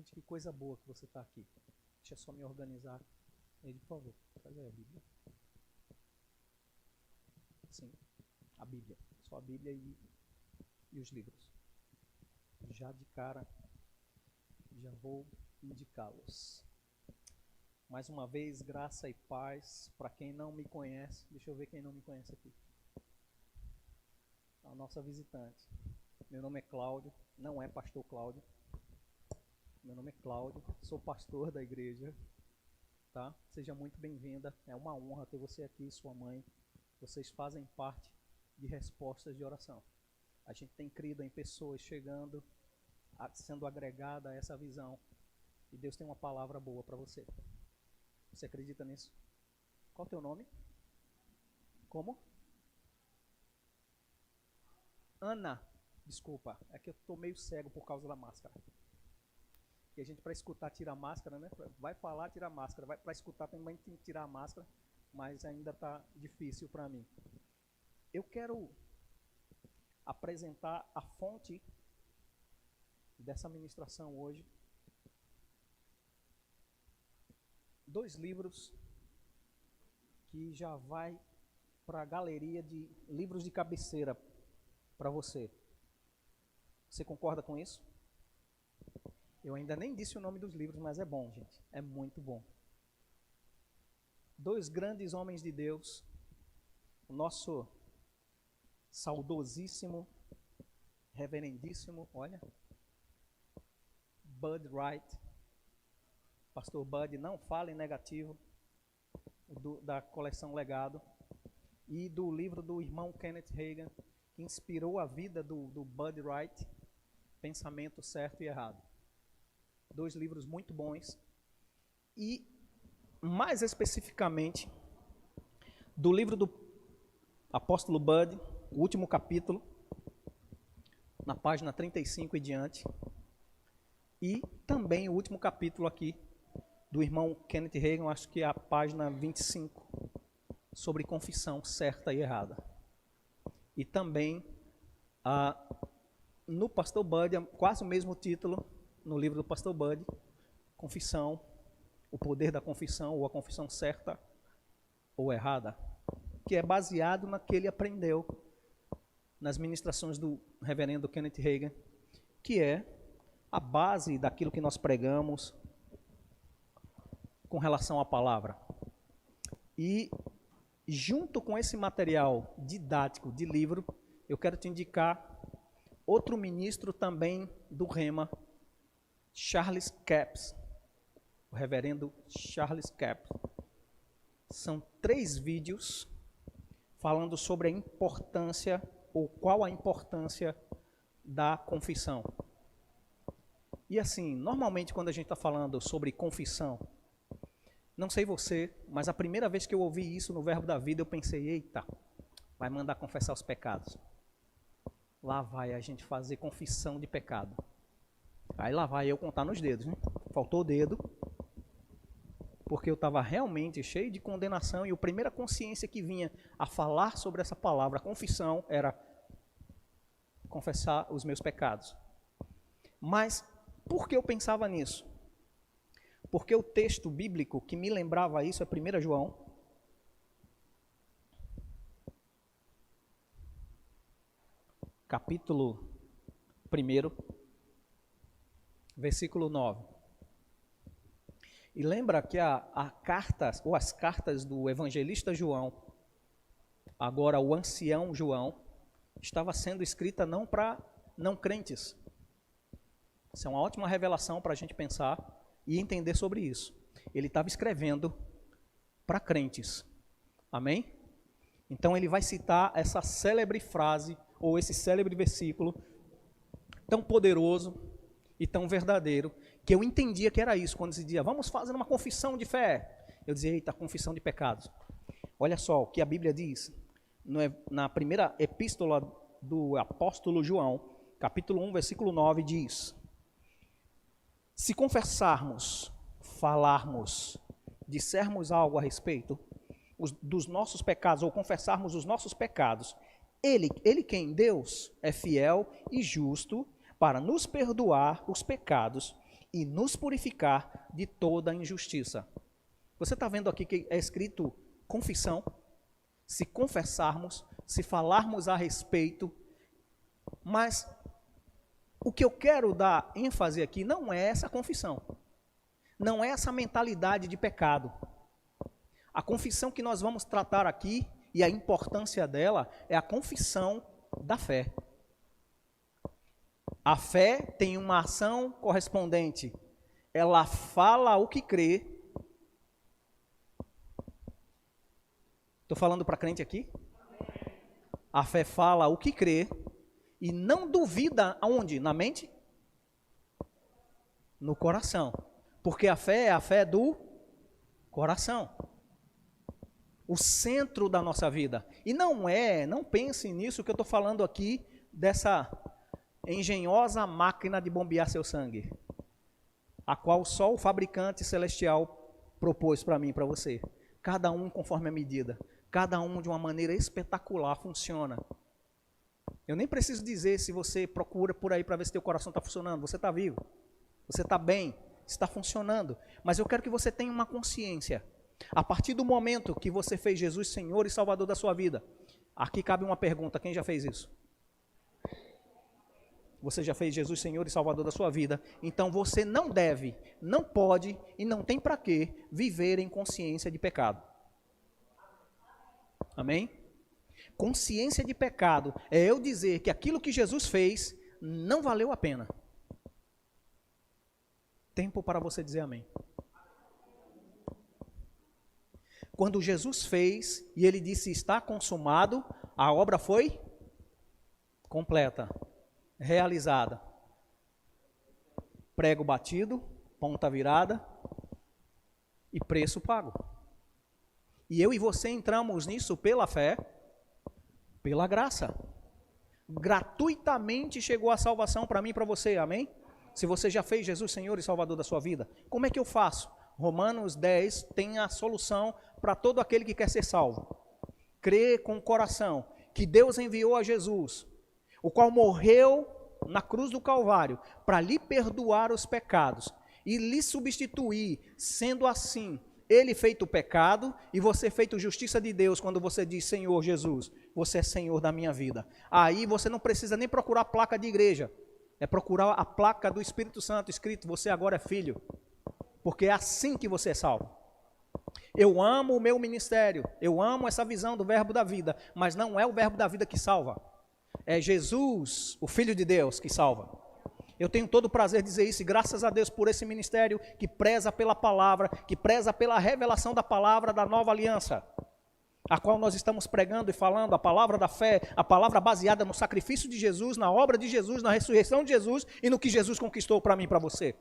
Gente, que coisa boa que você está aqui. Deixa eu só me organizar. Ele, por favor, traz aí a Bíblia. Sim, a Bíblia. Só a Bíblia e os livros. Já de cara, já vou indicá-los. Mais uma vez, graça e paz para quem não me conhece. Deixa eu ver quem não me conhece aqui. A nossa visitante. Meu nome é Cláudio, não é pastor Cláudio. Meu nome é Cláudio, sou pastor da igreja. Tá? Seja muito bem-vinda, é uma honra ter você aqui, sua mãe. Vocês fazem parte de respostas de oração. A gente tem crido em pessoas chegando, sendo agregada a essa visão. E Deus tem uma palavra boa para você. Você acredita nisso? Qual é o teu nome? Como? Ana. Desculpa, é que eu estou meio cego por causa da máscara. E a gente, para escutar, tira a máscara, né? Vai falar, tira a máscara. Para escutar, também tem que tirar a máscara, mas ainda está difícil para mim. Eu quero apresentar a fonte dessa ministração hoje. 2 livros que já vai para a galeria de livros de cabeceira para você. Você concorda com isso? Eu ainda nem disse o nome dos livros, mas é bom, gente. É muito bom. 2 grandes homens de Deus. O nosso saudosíssimo, reverendíssimo, olha, Bud Wright. Pastor Bud, não fala em negativo, da coleção Legado. E do livro do irmão Kenneth Hagin, que inspirou a vida do Bud Wright, Pensamento Certo e Errado. 2 livros muito bons. E, mais especificamente, do livro do apóstolo Bud, o último capítulo, na página 35 e diante. E também o último capítulo aqui, do irmão Kenneth Hagin, acho que é a página 25, sobre confissão certa e errada. E também, no Pastor Bud, quase o mesmo título, no livro do Pastor Bud, Confissão, o poder da confissão, ou a confissão certa ou errada, que é baseado no que ele aprendeu nas ministrações do reverendo Kenneth Hagin, que é a base daquilo que nós pregamos com relação à palavra. E junto com esse material didático de livro, eu quero te indicar outro ministro também do Rema, Charles Capps, o reverendo Charles Capps. São 3 vídeos falando sobre a importância, ou qual a importância da confissão. E assim, normalmente quando a gente está falando sobre confissão, não sei você, mas a primeira vez que eu ouvi isso no Verbo da Vida, eu pensei, eita, vai mandar confessar os pecados. Lá vai a gente fazer confissão de pecado. Aí lá vai eu contar nos dedos, né? Faltou o dedo, porque eu estava realmente cheio de condenação, e a primeira consciência que vinha a falar sobre essa palavra, confissão, era confessar os meus pecados. Mas por que eu pensava nisso? Porque o texto bíblico que me lembrava isso é 1 João, capítulo 1, versículo 9. E lembra que a carta, ou as cartas do evangelista João, agora o ancião João, estava sendo escrita não para não crentes. Isso é uma ótima revelação para a gente pensar e entender sobre isso. Ele estava escrevendo para crentes. Amém? Então ele vai citar essa célebre frase, ou esse célebre versículo, tão poderoso e tão verdadeiro, que eu entendia que era isso, quando se dizia, vamos fazer uma confissão de fé. Eu dizia, eita, confissão de pecados. Olha só o que a Bíblia diz, na primeira epístola do apóstolo João, capítulo 1, versículo 9, diz: se confessarmos, falarmos, dissermos algo a respeito dos nossos pecados, ou confessarmos os nossos pecados, Ele quem? Deus é fiel e justo para nos perdoar os pecados e nos purificar de toda injustiça. Você está vendo aqui que é escrito confissão? Se confessarmos, se falarmos a respeito, mas o que eu quero dar ênfase aqui não é essa confissão, não é essa mentalidade de pecado. A confissão que nós vamos tratar aqui, e a importância dela, é a confissão da fé. A fé tem uma ação correspondente. Ela fala o que crê. Estou falando para crente aqui? A fé fala o que crê e não duvida aonde? Na mente? No coração. Porque a fé é a fé do coração. O centro da nossa vida. E não pense nisso que eu estou falando aqui, dessa engenhosa máquina de bombear seu sangue, a qual só o fabricante celestial propôs para mim e para você. Cada um conforme a medida, cada um de uma maneira espetacular funciona. Eu nem preciso dizer se você procura por aí para ver se teu coração está funcionando. Você está vivo, você está bem, está funcionando. Mas eu quero que você tenha uma consciência. A partir do momento que você fez Jesus Senhor e Salvador da sua vida, aqui cabe uma pergunta: quem já fez isso? Você já fez Jesus Senhor e Salvador da sua vida, então você não deve, não pode e não tem para que viver em consciência de pecado. Amém? Consciência de pecado é eu dizer que aquilo que Jesus fez não valeu a pena. Tempo para você dizer amém. Quando Jesus fez e ele disse está consumado, a obra foi completa, realizada. Prego batido, ponta virada e preço pago. E eu e você entramos nisso pela fé, pela graça. Gratuitamente chegou a salvação para mim e para você, amém? Se você já fez Jesus Senhor e Salvador da sua vida, como é que eu faço? Romanos 10 tem a solução para todo aquele que quer ser salvo. Crê com o coração que Deus enviou a Jesus, o qual morreu na cruz do Calvário para lhe perdoar os pecados e lhe substituir, sendo assim, ele feito pecado e você feito justiça de Deus. Quando você diz Senhor Jesus, você é Senhor da minha vida. Aí você não precisa nem procurar a placa de igreja, é procurar a placa do Espírito Santo escrito, você agora é filho, porque é assim que você é salvo. Eu amo o meu ministério, eu amo essa visão do verbo da vida, mas não é o verbo da vida que salva, é Jesus, o Filho de Deus, que salva. Eu tenho todo o prazer de dizer isso, e graças a Deus por esse ministério que preza pela palavra, que preza pela revelação da palavra da nova aliança, a qual nós estamos pregando e falando, a palavra da fé, a palavra baseada no sacrifício de Jesus, na obra de Jesus, na ressurreição de Jesus e no que Jesus conquistou para mim e para você.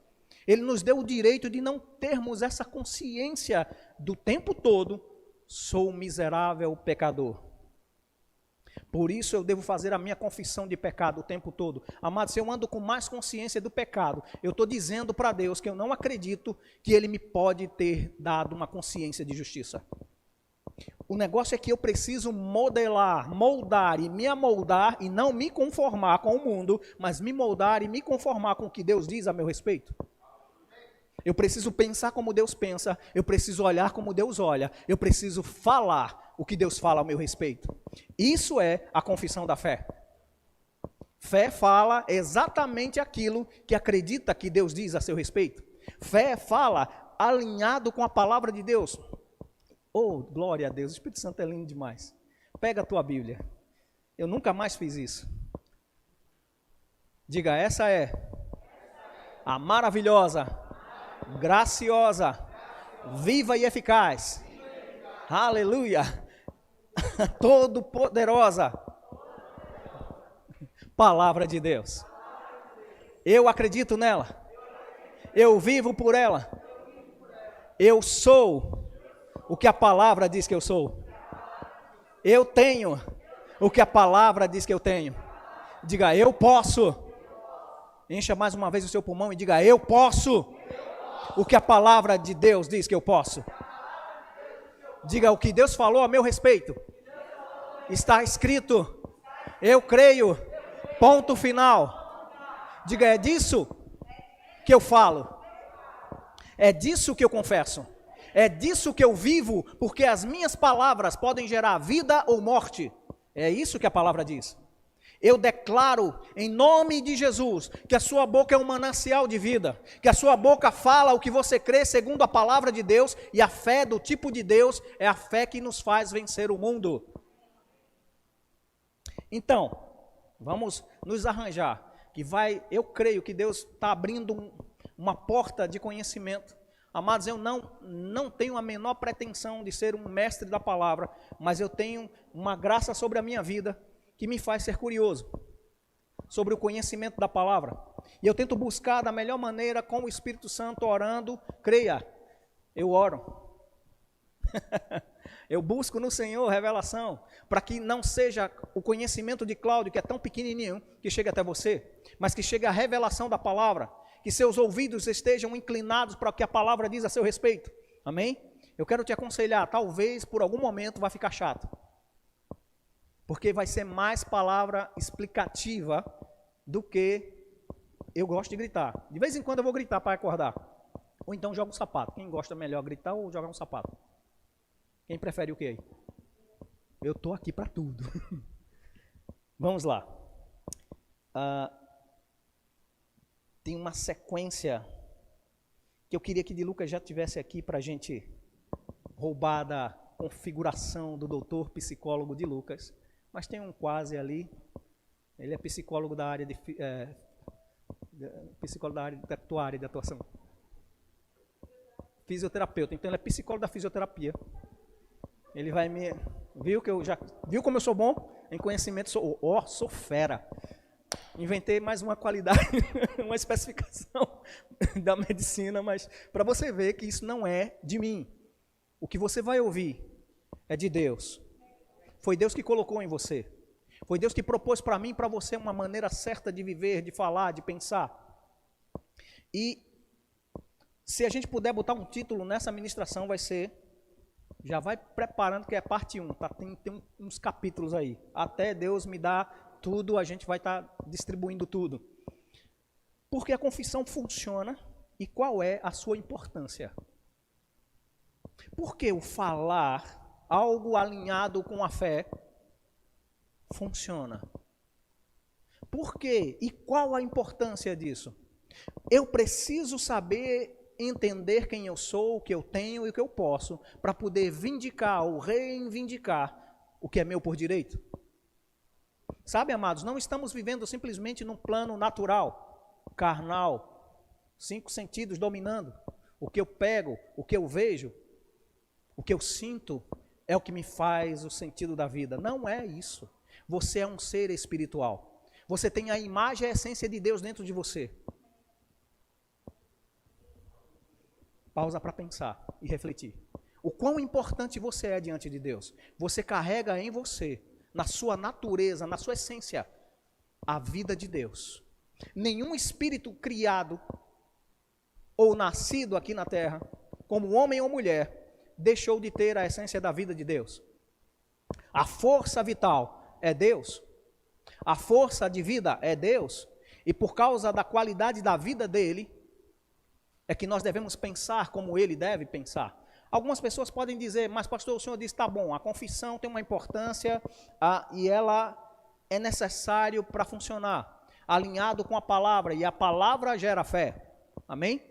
Ele nos deu o direito de não termos essa consciência do tempo todo, sou um miserável pecador. Por isso eu devo fazer a minha confissão de pecado o tempo todo. Amado, se eu ando com mais consciência do pecado, eu estou dizendo para Deus que eu não acredito que Ele me pode ter dado uma consciência de justiça. O negócio é que eu preciso modelar, moldar e me amoldar e não me conformar com o mundo, mas me moldar e me conformar com o que Deus diz a meu respeito. Eu preciso pensar como Deus pensa, eu preciso olhar como Deus olha, eu preciso falar o que Deus fala ao meu respeito. Isso é a confissão da fé. Fé fala exatamente aquilo que acredita que Deus diz a seu respeito. Fé fala alinhado com a palavra de Deus. Oh, glória a Deus, o Espírito Santo é lindo demais. Pega a tua Bíblia. Eu nunca mais fiz isso. Diga, essa é a maravilhosa, graciosa, viva e eficaz, aleluia, todo poderosa palavra de Deus. Eu acredito nela, eu vivo por ela, eu sou o que a palavra diz que eu sou, eu tenho o que a palavra diz que eu tenho. Diga, eu posso. Encha mais uma vez o seu pulmão e diga, eu posso o que a palavra de Deus diz que eu posso. Diga, o que Deus falou a meu respeito está escrito, eu creio, ponto final. Diga, é disso que eu falo, É disso que eu confesso. É disso que eu vivo, porque as minhas palavras podem gerar vida ou morte. É isso que a palavra diz. Eu declaro, em nome de Jesus, que a sua boca é um manancial de vida, que a sua boca fala o que você crê segundo a palavra de Deus, e a fé do tipo de Deus é a fé que nos faz vencer o mundo. Então, vamos nos arranjar, eu creio que Deus está abrindo uma porta de conhecimento. Amados, eu não tenho a menor pretensão de ser um mestre da palavra, mas eu tenho uma graça sobre a minha vida que me faz ser curioso sobre o conhecimento da palavra. E eu tento buscar da melhor maneira com o Espírito Santo orando. Creia, eu oro. Eu busco no Senhor revelação, para que não seja o conhecimento de Cláudio, que é tão pequenininho, que chegue até você, mas que chegue a revelação da palavra, que seus ouvidos estejam inclinados para o que a palavra diz a seu respeito. Amém? Eu quero te aconselhar, talvez por algum momento vai ficar chato, porque vai ser mais palavra explicativa do que eu gosto de gritar. De vez em quando eu vou gritar para acordar, ou então jogo um sapato. Quem gosta melhor gritar ou jogar um sapato? Quem prefere o que aí? Eu estou aqui para tudo. Vamos lá. Tem uma sequência que eu queria que de Lucas já tivesse aqui para a gente roubar da configuração do doutor psicólogo de Lucas, mas tem um quase ali. Ele é psicólogo da área de psicólogo da área de tua área de atuação. Fisioterapeuta, então ele é psicólogo da fisioterapia. Ele vai me viu como eu sou bom em conhecimento, sou fera. Inventei mais uma qualidade, uma especificação da medicina, mas para você ver que isso não é de mim. O que você vai ouvir é de Deus. Foi Deus que colocou em você. Foi Deus que propôs para mim e para você uma maneira certa de viver, de falar, de pensar. E se a gente puder botar um título nessa ministração, vai ser, já vai preparando que é parte 1, tá? Tem uns capítulos aí. Até Deus me dar tudo, a gente vai estar distribuindo tudo. Porque a confissão funciona e qual é a sua importância? Porque o falar algo alinhado com a fé funciona. Por quê? E qual a importância disso? Eu preciso saber entender quem eu sou, o que eu tenho e o que eu posso, para poder vindicar ou reivindicar o que é meu por direito. Sabe, amados, não estamos vivendo simplesmente num plano natural, carnal, 5 sentidos dominando. O que eu pego, o que eu vejo, o que eu sinto é o que me faz o sentido da vida. Não é isso. Você é um ser espiritual. Você tem a imagem e a essência de Deus dentro de você. Pausa para pensar e refletir. O quão importante você é diante de Deus. Você carrega em você, na sua natureza, na sua essência, a vida de Deus. Nenhum espírito criado ou nascido aqui na terra, como homem ou mulher, deixou de ter a essência da vida de Deus. A força vital é Deus. A força de vida é Deus. E por causa da qualidade da vida dele, é que nós devemos pensar como ele deve pensar. Algumas pessoas podem dizer, mas pastor, o senhor disse, tá bom, a confissão tem uma importância e ela é necessário para funcionar, alinhado com a palavra, e a palavra gera fé. Amém?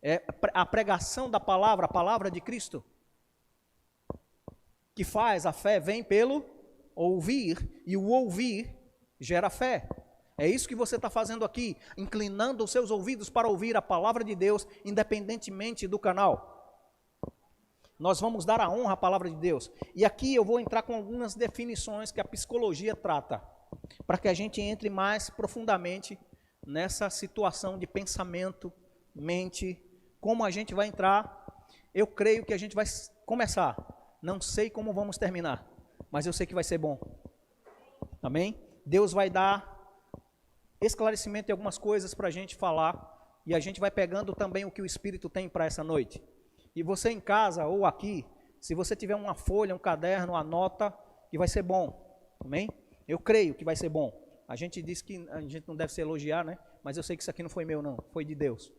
É a pregação da palavra, a palavra de Cristo, que faz a fé, vem pelo ouvir, e o ouvir gera fé. É isso que você está fazendo aqui, inclinando os seus ouvidos para ouvir a palavra de Deus, independentemente do canal. Nós vamos dar a honra à palavra de Deus. E aqui eu vou entrar com algumas definições que a psicologia trata, para que a gente entre mais profundamente nessa situação de pensamento, mente, como a gente vai entrar. Eu creio que a gente vai começar. Não sei como vamos terminar, mas eu sei que vai ser bom. Amém? Deus vai dar esclarecimento em algumas coisas para a gente falar, e a gente vai pegando também o que o Espírito tem para essa noite. E você em casa ou aqui, se você tiver uma folha, um caderno, anota, que vai ser bom. Amém? Eu creio que vai ser bom. A gente diz que a gente não deve se elogiar, né? Mas eu sei que isso aqui não foi meu não, foi de Deus.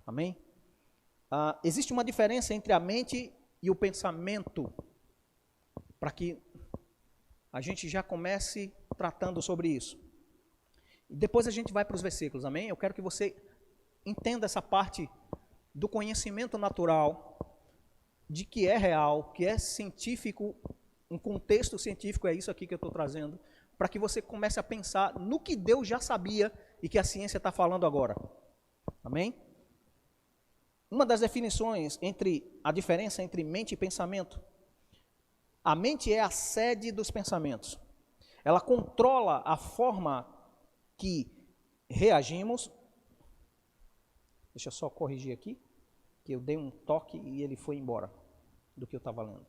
Amém? Existe uma diferença entre a mente e o pensamento, para que a gente já comece tratando sobre isso. E depois a gente vai para os versículos, amém? Eu quero que você entenda essa parte do conhecimento natural, de que é real, que é científico, um contexto científico, é isso aqui que eu estou trazendo, para que você comece a pensar no que Deus já sabia e que a ciência está falando agora. Amém? Uma das definições a diferença entre mente e pensamento. A mente é a sede dos pensamentos. Ela controla a forma que reagimos. Deixa eu só corrigir aqui, que eu dei um toque e ele foi embora do que eu estava lendo.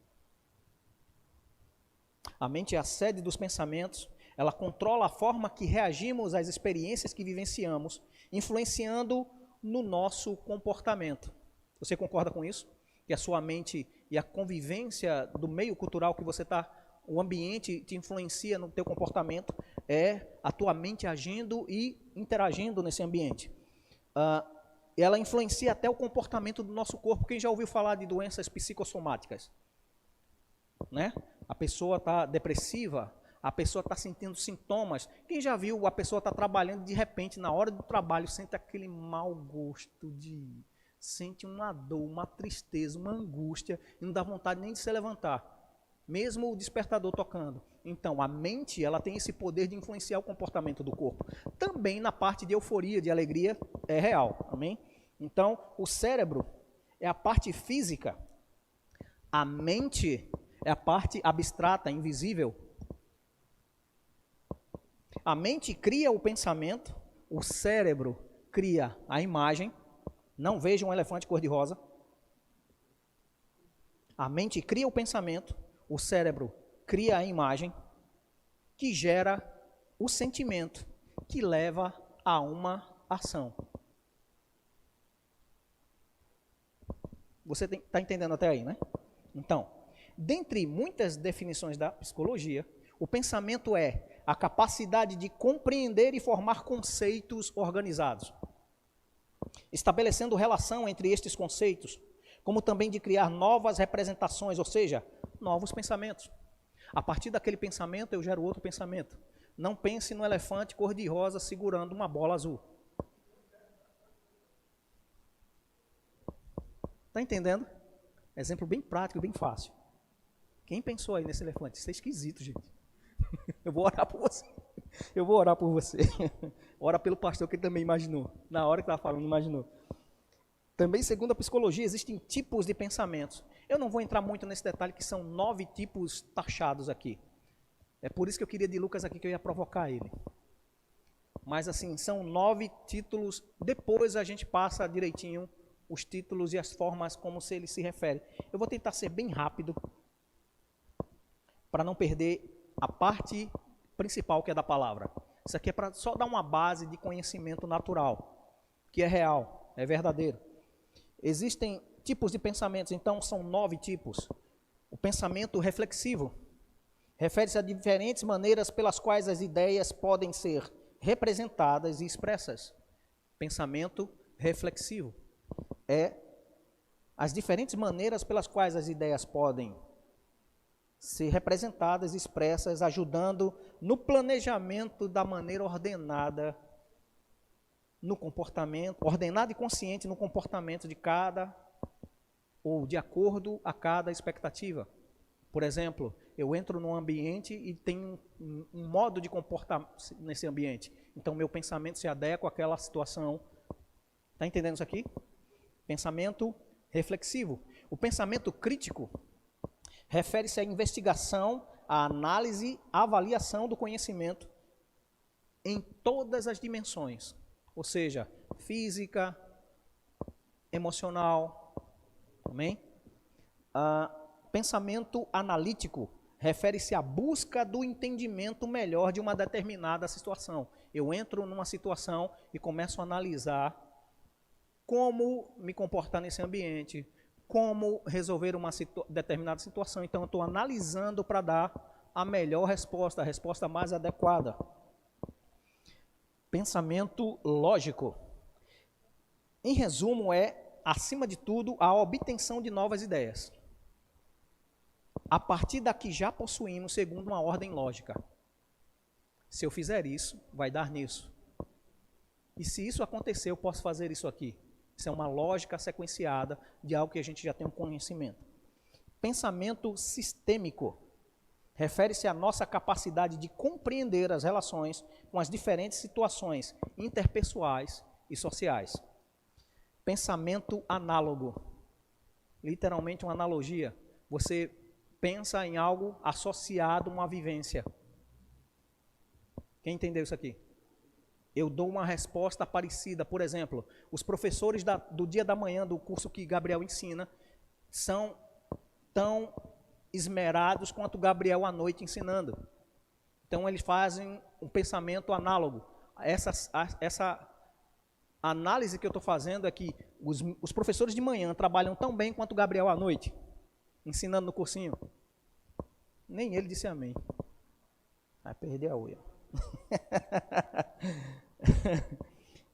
A mente é a sede dos pensamentos. Ela controla a forma que reagimos às experiências que vivenciamos, influenciando no nosso comportamento. Você concorda com isso? Que a sua mente e a convivência do meio cultural que você está, o ambiente te influencia no teu comportamento, é a tua mente agindo e interagindo nesse ambiente. Ela influencia até o comportamento do nosso corpo. Quem já ouviu falar de doenças psicossomáticas? Né? A pessoa está depressiva, a pessoa está sentindo sintomas. Quem já viu a pessoa está trabalhando de repente, na hora do trabalho, sente aquele mau gosto, sente uma dor, uma tristeza, uma angústia, e não dá vontade nem de se levantar, mesmo o despertador tocando. Então, a mente, ela tem esse poder de influenciar o comportamento do corpo. Também na parte de euforia, de alegria, é real, amém? Então, o cérebro é a parte física, a mente é a parte abstrata, invisível. A mente cria o pensamento, o cérebro cria a imagem. Não veja um elefante cor-de-rosa. A mente cria o pensamento, o cérebro cria a imagem, que gera o sentimento, que leva a uma ação. Você está entendendo até aí, né? Então, dentre muitas definições da psicologia, o pensamento é a capacidade de compreender e formar conceitos organizados, estabelecendo relação entre estes conceitos, como também de criar novas representações, ou seja, novos pensamentos. A partir daquele pensamento, eu gero outro pensamento. Não pense no elefante cor-de-rosa segurando uma bola azul. Está entendendo? Exemplo bem prático, bem fácil. Quem pensou aí nesse elefante? Isso é esquisito, gente. Eu vou orar por você. Eu vou orar por você. Ora pelo pastor que ele também imaginou. Na hora que estava falando, imaginou. Também, segundo a psicologia, existem tipos de pensamentos. Eu não vou entrar muito nesse detalhe, que são 9 tipos taxados aqui. É por isso que eu queria de Lucas aqui, que eu ia provocar ele. Mas assim, são 9 títulos. Depois a gente passa direitinho os títulos e as formas como se ele se refere. Eu vou tentar ser bem rápido, para não perder a parte principal, que é da palavra. Isso aqui é para só dar uma base de conhecimento natural, que é real, é verdadeiro. Existem tipos de pensamentos, então são 9 tipos. O pensamento reflexivo refere-se a diferentes maneiras pelas quais as ideias podem ser representadas e expressas. Pensamento reflexivo é as diferentes maneiras pelas quais as ideias podem ser representadas e expressas, ajudando no planejamento da maneira ordenada, no comportamento, ordenado e consciente no comportamento de cada, ou de acordo a cada expectativa. Por exemplo, eu entro num ambiente e tenho um modo de comportar nesse ambiente. Então, meu pensamento se adequa àquela situação. Está entendendo isso aqui? Pensamento reflexivo. O pensamento crítico refere-se à investigação, à análise, à avaliação do conhecimento em todas as dimensões, ou seja, física, emocional, amém? Pensamento analítico refere-se à busca do entendimento melhor de uma determinada situação. Eu entro numa situação e começo a analisar como me comportar nesse ambiente, como resolver uma determinada situação. Então, eu estou analisando para dar a melhor resposta, a resposta mais adequada. Pensamento lógico. Em resumo, é acima de tudo, a obtenção de novas ideias. A partir da que já possuímos, segundo uma ordem lógica. Se eu fizer isso, vai dar nisso. E se isso acontecer, eu posso fazer isso aqui. Isso é uma lógica sequenciada de algo que a gente já tem um conhecimento. Pensamento sistêmico refere-se à nossa capacidade de compreender as relações com as diferentes situações interpessoais e sociais. Pensamento análogo, literalmente uma analogia. Você pensa em algo associado a uma vivência. Quem entendeu isso aqui? Eu dou uma resposta parecida. Por exemplo, os professores do dia da manhã do curso que Gabriel ensina são tão esmerados quanto Gabriel à noite ensinando. Então eles fazem um pensamento análogo. Essa análise que eu estou fazendo é que os professores de manhã trabalham tão bem quanto Gabriel à noite, ensinando no cursinho. Nem ele disse amém. Vai perder a unha.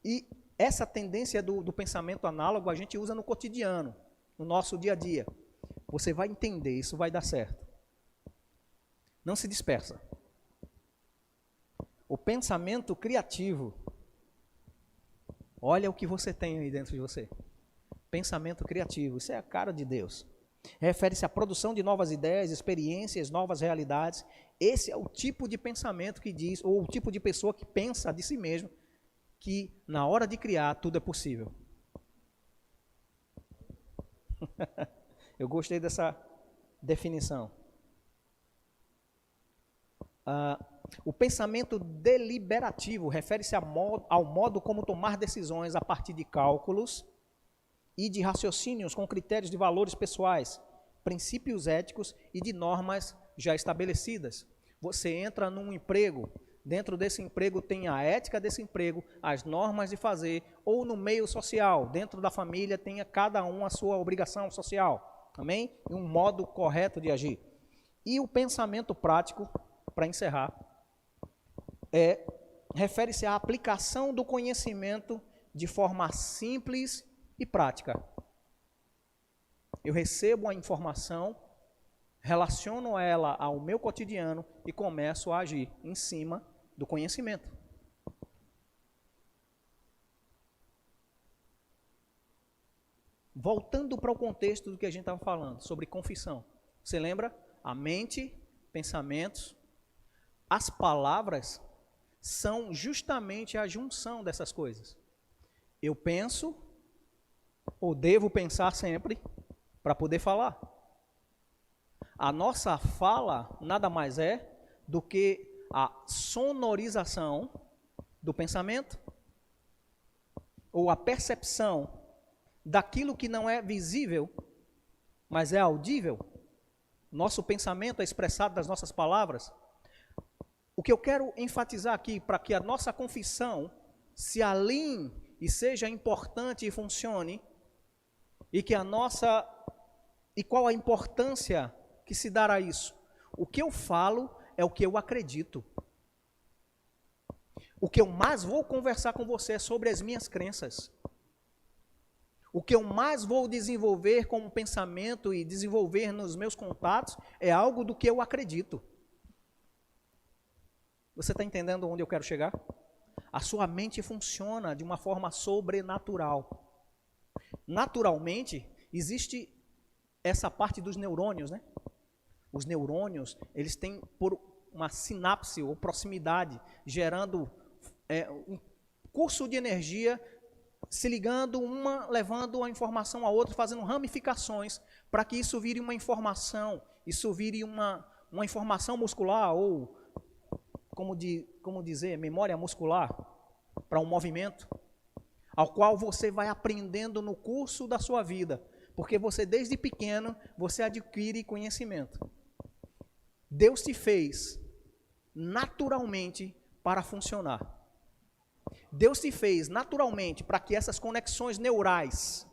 E essa tendência do pensamento análogo a gente usa no cotidiano, no nosso dia a dia. Você vai entender, isso vai dar certo. Não se dispersa. O pensamento criativo. Olha o que você tem aí dentro de você. Pensamento criativo, isso é a cara de Deus. Refere-se à produção de novas ideias, experiências, novas realidades. Esse é o tipo de pensamento que diz, ou o tipo de pessoa que pensa de si mesmo, que na hora de criar tudo é possível. Eu gostei dessa definição. O pensamento deliberativo refere-se ao modo como tomar decisões a partir de cálculos e de raciocínios com critérios de valores pessoais, princípios éticos e de normas já estabelecidas. Você entra num emprego, dentro desse emprego tem a ética desse emprego, as normas de fazer, ou no meio social, dentro da família tenha cada um a sua obrigação social, amém? E um modo correto de agir. E o pensamento prático, para encerrar, refere-se à aplicação do conhecimento de forma simples e prática. Eu recebo a informação, relaciono ela ao meu cotidiano e começo a agir em cima do conhecimento. Voltando para o contexto do que a gente estava falando, sobre confissão. Você lembra? A mente, pensamentos, as palavras são justamente a junção dessas coisas. Eu penso, ou devo pensar sempre, para poder falar. A nossa fala nada mais é do que a sonorização do pensamento, ou a percepção daquilo que não é visível, mas é audível. Nosso pensamento é expressado das nossas palavras. O que eu quero enfatizar aqui, para que a nossa confissão se alinhe e seja importante e funcione, e que e qual a importância que se dará a isso? O que eu falo é o que eu acredito. O que eu mais vou conversar com você é sobre as minhas crenças. O que eu mais vou desenvolver como pensamento e desenvolver nos meus contatos é algo do que eu acredito. Você está entendendo onde eu quero chegar? A sua mente funciona de uma forma sobrenatural. Naturalmente, existe essa parte dos neurônios, né? Os neurônios, eles têm por uma sinapse ou proximidade, gerando um curso de energia, se ligando uma, levando a informação a outra, fazendo ramificações, para que isso vire uma informação, isso vire uma informação muscular, ou, como dizer, memória muscular, para um movimento, ao qual você vai aprendendo no curso da sua vida, porque você, desde pequeno, você adquire conhecimento. Deus te fez naturalmente para funcionar. Deus te fez naturalmente para que essas conexões neurais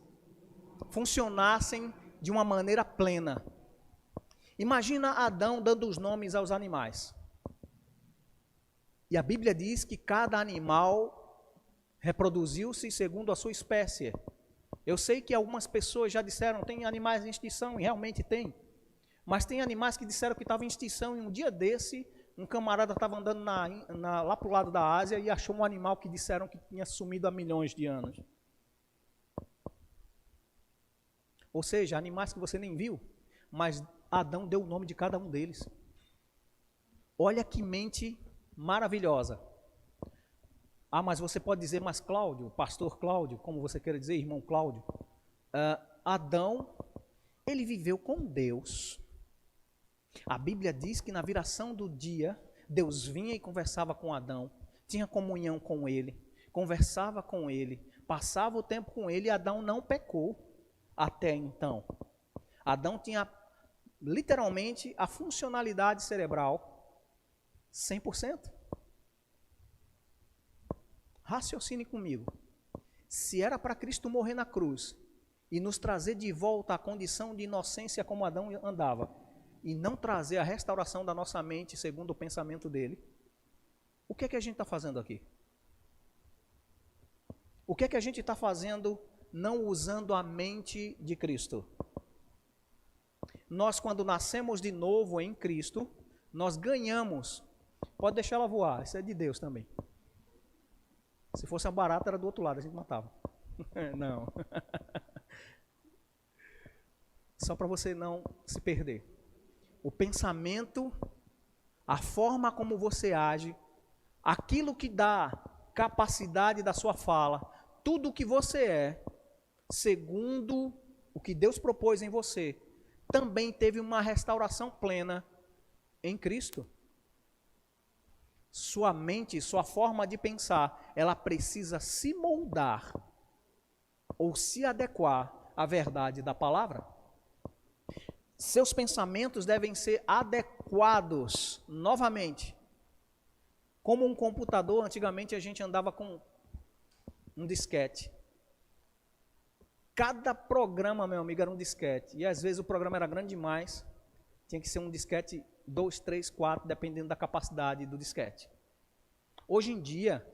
funcionassem de uma maneira plena. Imagina Adão dando os nomes aos animais. E a Bíblia diz que cada animal reproduziu-se segundo a sua espécie. Eu sei que algumas pessoas já disseram, tem animais em extinção, e realmente tem. Mas tem animais que disseram que estavam em extinção, e um dia desse, um camarada estava andando lá para o lado da Ásia e achou um animal que disseram que tinha sumido há milhões de anos. Ou seja, animais que você nem viu, mas Adão deu o nome de cada um deles. Olha que mente maravilhosa. Ah, mas você pode dizer, mas Cláudio, pastor Cláudio, como você quer dizer, irmão Cláudio, Adão, ele viveu com Deus. A Bíblia diz que na viração do dia, Deus vinha e conversava com Adão, tinha comunhão com ele, conversava com ele, passava o tempo com ele, e Adão não pecou até então. Adão tinha literalmente a funcionalidade cerebral 100%. Raciocine comigo. Se era para Cristo morrer na cruz e nos trazer de volta à condição de inocência como Adão andava, e não trazer a restauração da nossa mente segundo o pensamento dele, o que é que a gente está fazendo aqui? O que é que a gente está fazendo não usando a mente de Cristo? Nós, quando nascemos de novo em Cristo, nós ganhamos. Pode deixar ela voar, isso é de Deus também. Se fosse uma barata, era do outro lado, a gente matava. Não. Só para você não se perder. O pensamento, a forma como você age, aquilo que dá capacidade da sua fala, tudo o que você é, segundo o que Deus propôs em você, também teve uma restauração plena em Cristo. Sua mente, sua forma de pensar, ela precisa se moldar ou se adequar à verdade da palavra. Seus pensamentos devem ser adequados novamente. Como um computador, antigamente a gente andava com um disquete. Cada programa, meu amigo, era um disquete. E às vezes o programa era grande demais. Tinha que ser um disquete 2, 3, 4, dependendo da capacidade do disquete. Hoje em dia,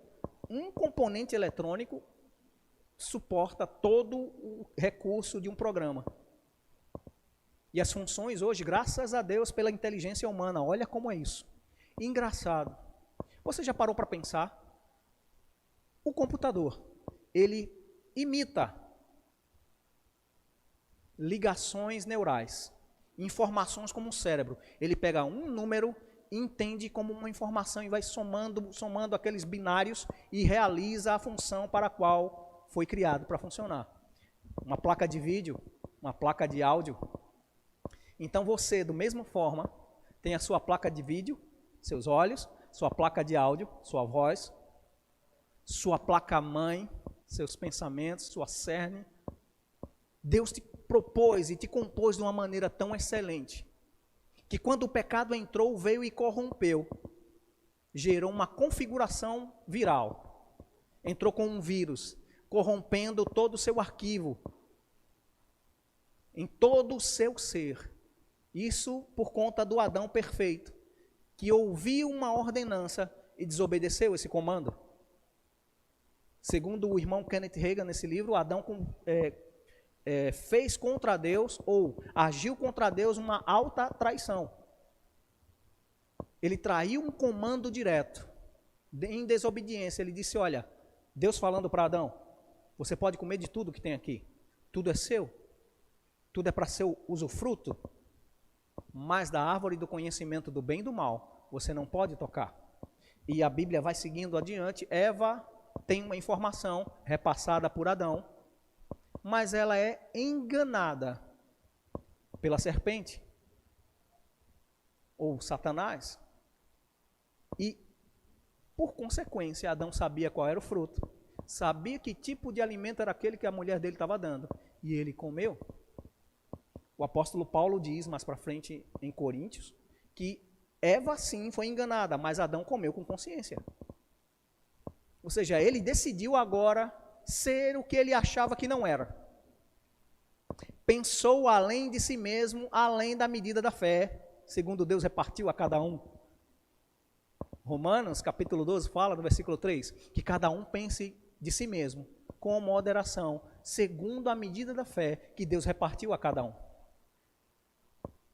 um componente eletrônico suporta todo o recurso de um programa. E as funções hoje, graças a Deus, pela inteligência humana, olha como é isso. Engraçado. Você já parou para pensar? O computador, ele imita ligações neurais, informações como um cérebro. Ele pega um número, entende como uma informação e vai somando aqueles binários e realiza a função para a qual foi criado para funcionar. Uma placa de vídeo, uma placa de áudio. Então você, da mesma forma, tem a sua placa de vídeo, seus olhos, sua placa de áudio, sua voz, sua placa-mãe, seus pensamentos, sua cerne. Deus te propôs e te compôs de uma maneira tão excelente, que quando o pecado entrou, veio e corrompeu, gerou uma configuração viral, entrou com um vírus, corrompendo todo o seu arquivo, em todo o seu ser. Isso por conta do Adão perfeito, que ouviu uma ordenança e desobedeceu esse comando. Segundo o irmão Kenneth Hagin, nesse livro, Adão fez contra Deus, ou agiu contra Deus, uma alta traição. Ele traiu um comando direto, em desobediência. Ele disse, olha, Deus falando para Adão, você pode comer de tudo que tem aqui, tudo é seu, tudo é para seu usufruto, mas da árvore do conhecimento do bem e do mal, você não pode tocar. E a Bíblia vai seguindo adiante. Eva tem uma informação repassada por Adão, mas ela é enganada pela serpente, ou Satanás, e, por consequência, Adão sabia qual era o fruto, sabia que tipo de alimento era aquele que a mulher dele estava dando, e ele comeu. O apóstolo Paulo diz, mais para frente em Coríntios, que Eva sim foi enganada, mas Adão comeu com consciência. Ou seja, ele decidiu agora ser o que ele achava que não era. Pensou além de si mesmo, além da medida da fé, segundo Deus repartiu a cada um. Romanos, capítulo 12, fala no versículo 3, que cada um pense de si mesmo, com moderação, segundo a medida da fé que Deus repartiu a cada um.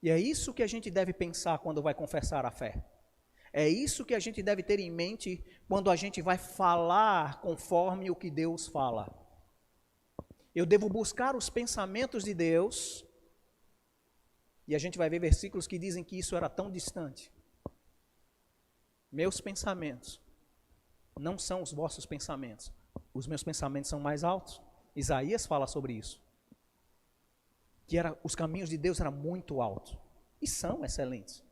E é isso que a gente deve pensar quando vai confessar a fé. É isso que a gente deve ter em mente quando a gente vai falar conforme o que Deus fala. Eu devo buscar os pensamentos de Deus, e a gente vai ver versículos que dizem que isso era tão distante. Meus pensamentos não são os vossos pensamentos. Os meus pensamentos são mais altos. Isaías fala sobre isso. Que os caminhos de Deus eram muito altos. E são excelentes.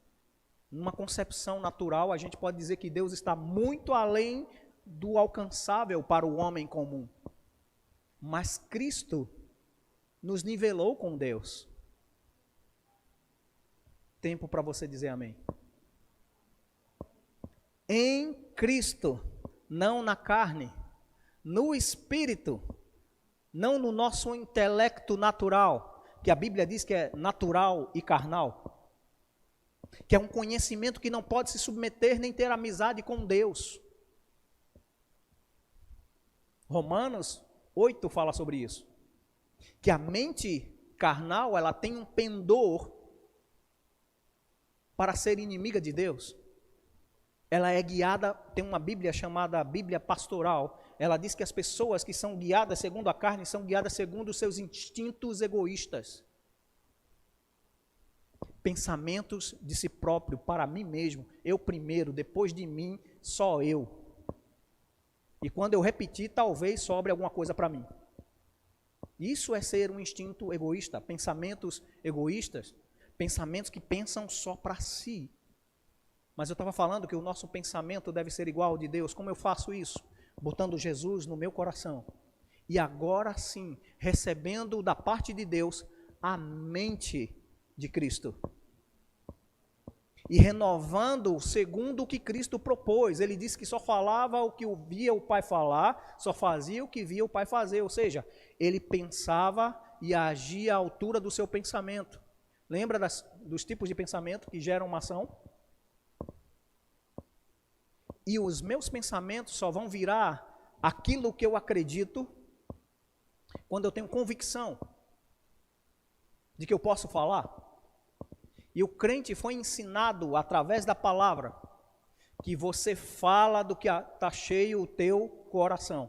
Numa concepção natural, a gente pode dizer que Deus está muito além do alcançável para o homem comum. Mas Cristo nos nivelou com Deus. Tempo para você dizer amém. Em Cristo, não na carne, no Espírito, não no nosso intelecto natural, que a Bíblia diz que é natural e carnal, que é um conhecimento que não pode se submeter nem ter amizade com Deus. Romanos 8 fala sobre isso, que a mente carnal, ela tem um pendor para ser inimiga de Deus. Ela é guiada, tem uma Bíblia chamada Bíblia Pastoral, ela diz que as pessoas que são guiadas segundo a carne, são guiadas segundo os seus instintos egoístas. Pensamentos de si próprio, para mim mesmo, eu primeiro, depois de mim, só eu. E quando eu repetir, talvez sobre alguma coisa para mim. Isso é ser um instinto egoísta, pensamentos egoístas, pensamentos que pensam só para si. Mas eu estava falando que o nosso pensamento deve ser igual ao de Deus. Como eu faço isso? Botando Jesus no meu coração. E agora sim, recebendo da parte de Deus a mente de Cristo. E renovando segundo o que Cristo propôs. Ele disse que só falava o que via o Pai falar, só fazia o que via o Pai fazer. Ou seja, ele pensava e agia à altura do seu pensamento. Lembra dos tipos de pensamento que geram uma ação? E os meus pensamentos só vão virar aquilo que eu acredito quando eu tenho convicção de que eu posso falar. E o crente foi ensinado através da palavra que você fala do que está cheio o teu coração.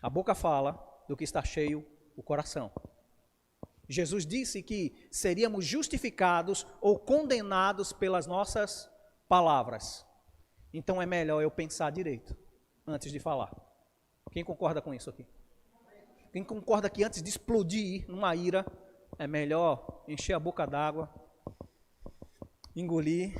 A boca fala do que está cheio o coração. Jesus disse que seríamos justificados ou condenados pelas nossas palavras. Então é melhor eu pensar direito antes de falar. Quem concorda com isso aqui? Quem concorda que antes de explodir numa ira, é melhor encher a boca d'água, engolir,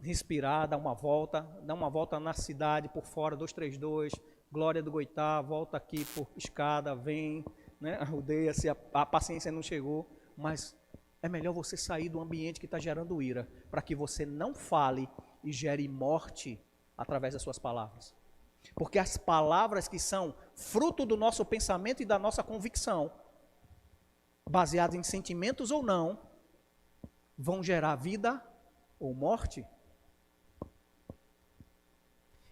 respirar, dar uma volta na cidade por fora, 232, Glória do Goitá, volta aqui por escada, vem, né, rodeia se a paciência não chegou, mas é melhor você sair do ambiente que está gerando ira, para que você não fale e gere morte através das suas palavras. Porque as palavras que são fruto do nosso pensamento e da nossa convicção, baseadas em sentimentos ou não, vão gerar vida ou morte.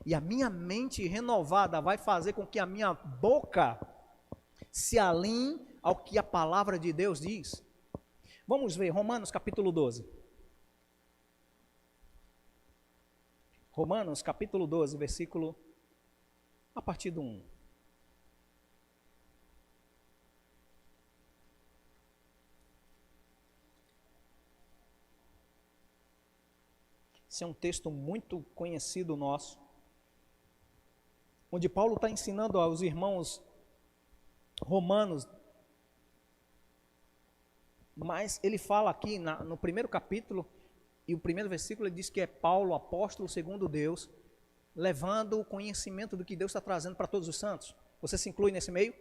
E a minha mente renovada vai fazer com que a minha boca se alinhe ao que a palavra de Deus diz. Vamos ver Romanos capítulo 12. Romanos capítulo 12, versículo a partir do 1. Esse é um texto muito conhecido nosso, onde Paulo está ensinando aos irmãos romanos, mas ele fala aqui no primeiro capítulo, e o primeiro versículo ele diz que é Paulo, apóstolo segundo Deus, levando o conhecimento do que Deus está trazendo para todos os santos. Você se inclui nesse meio?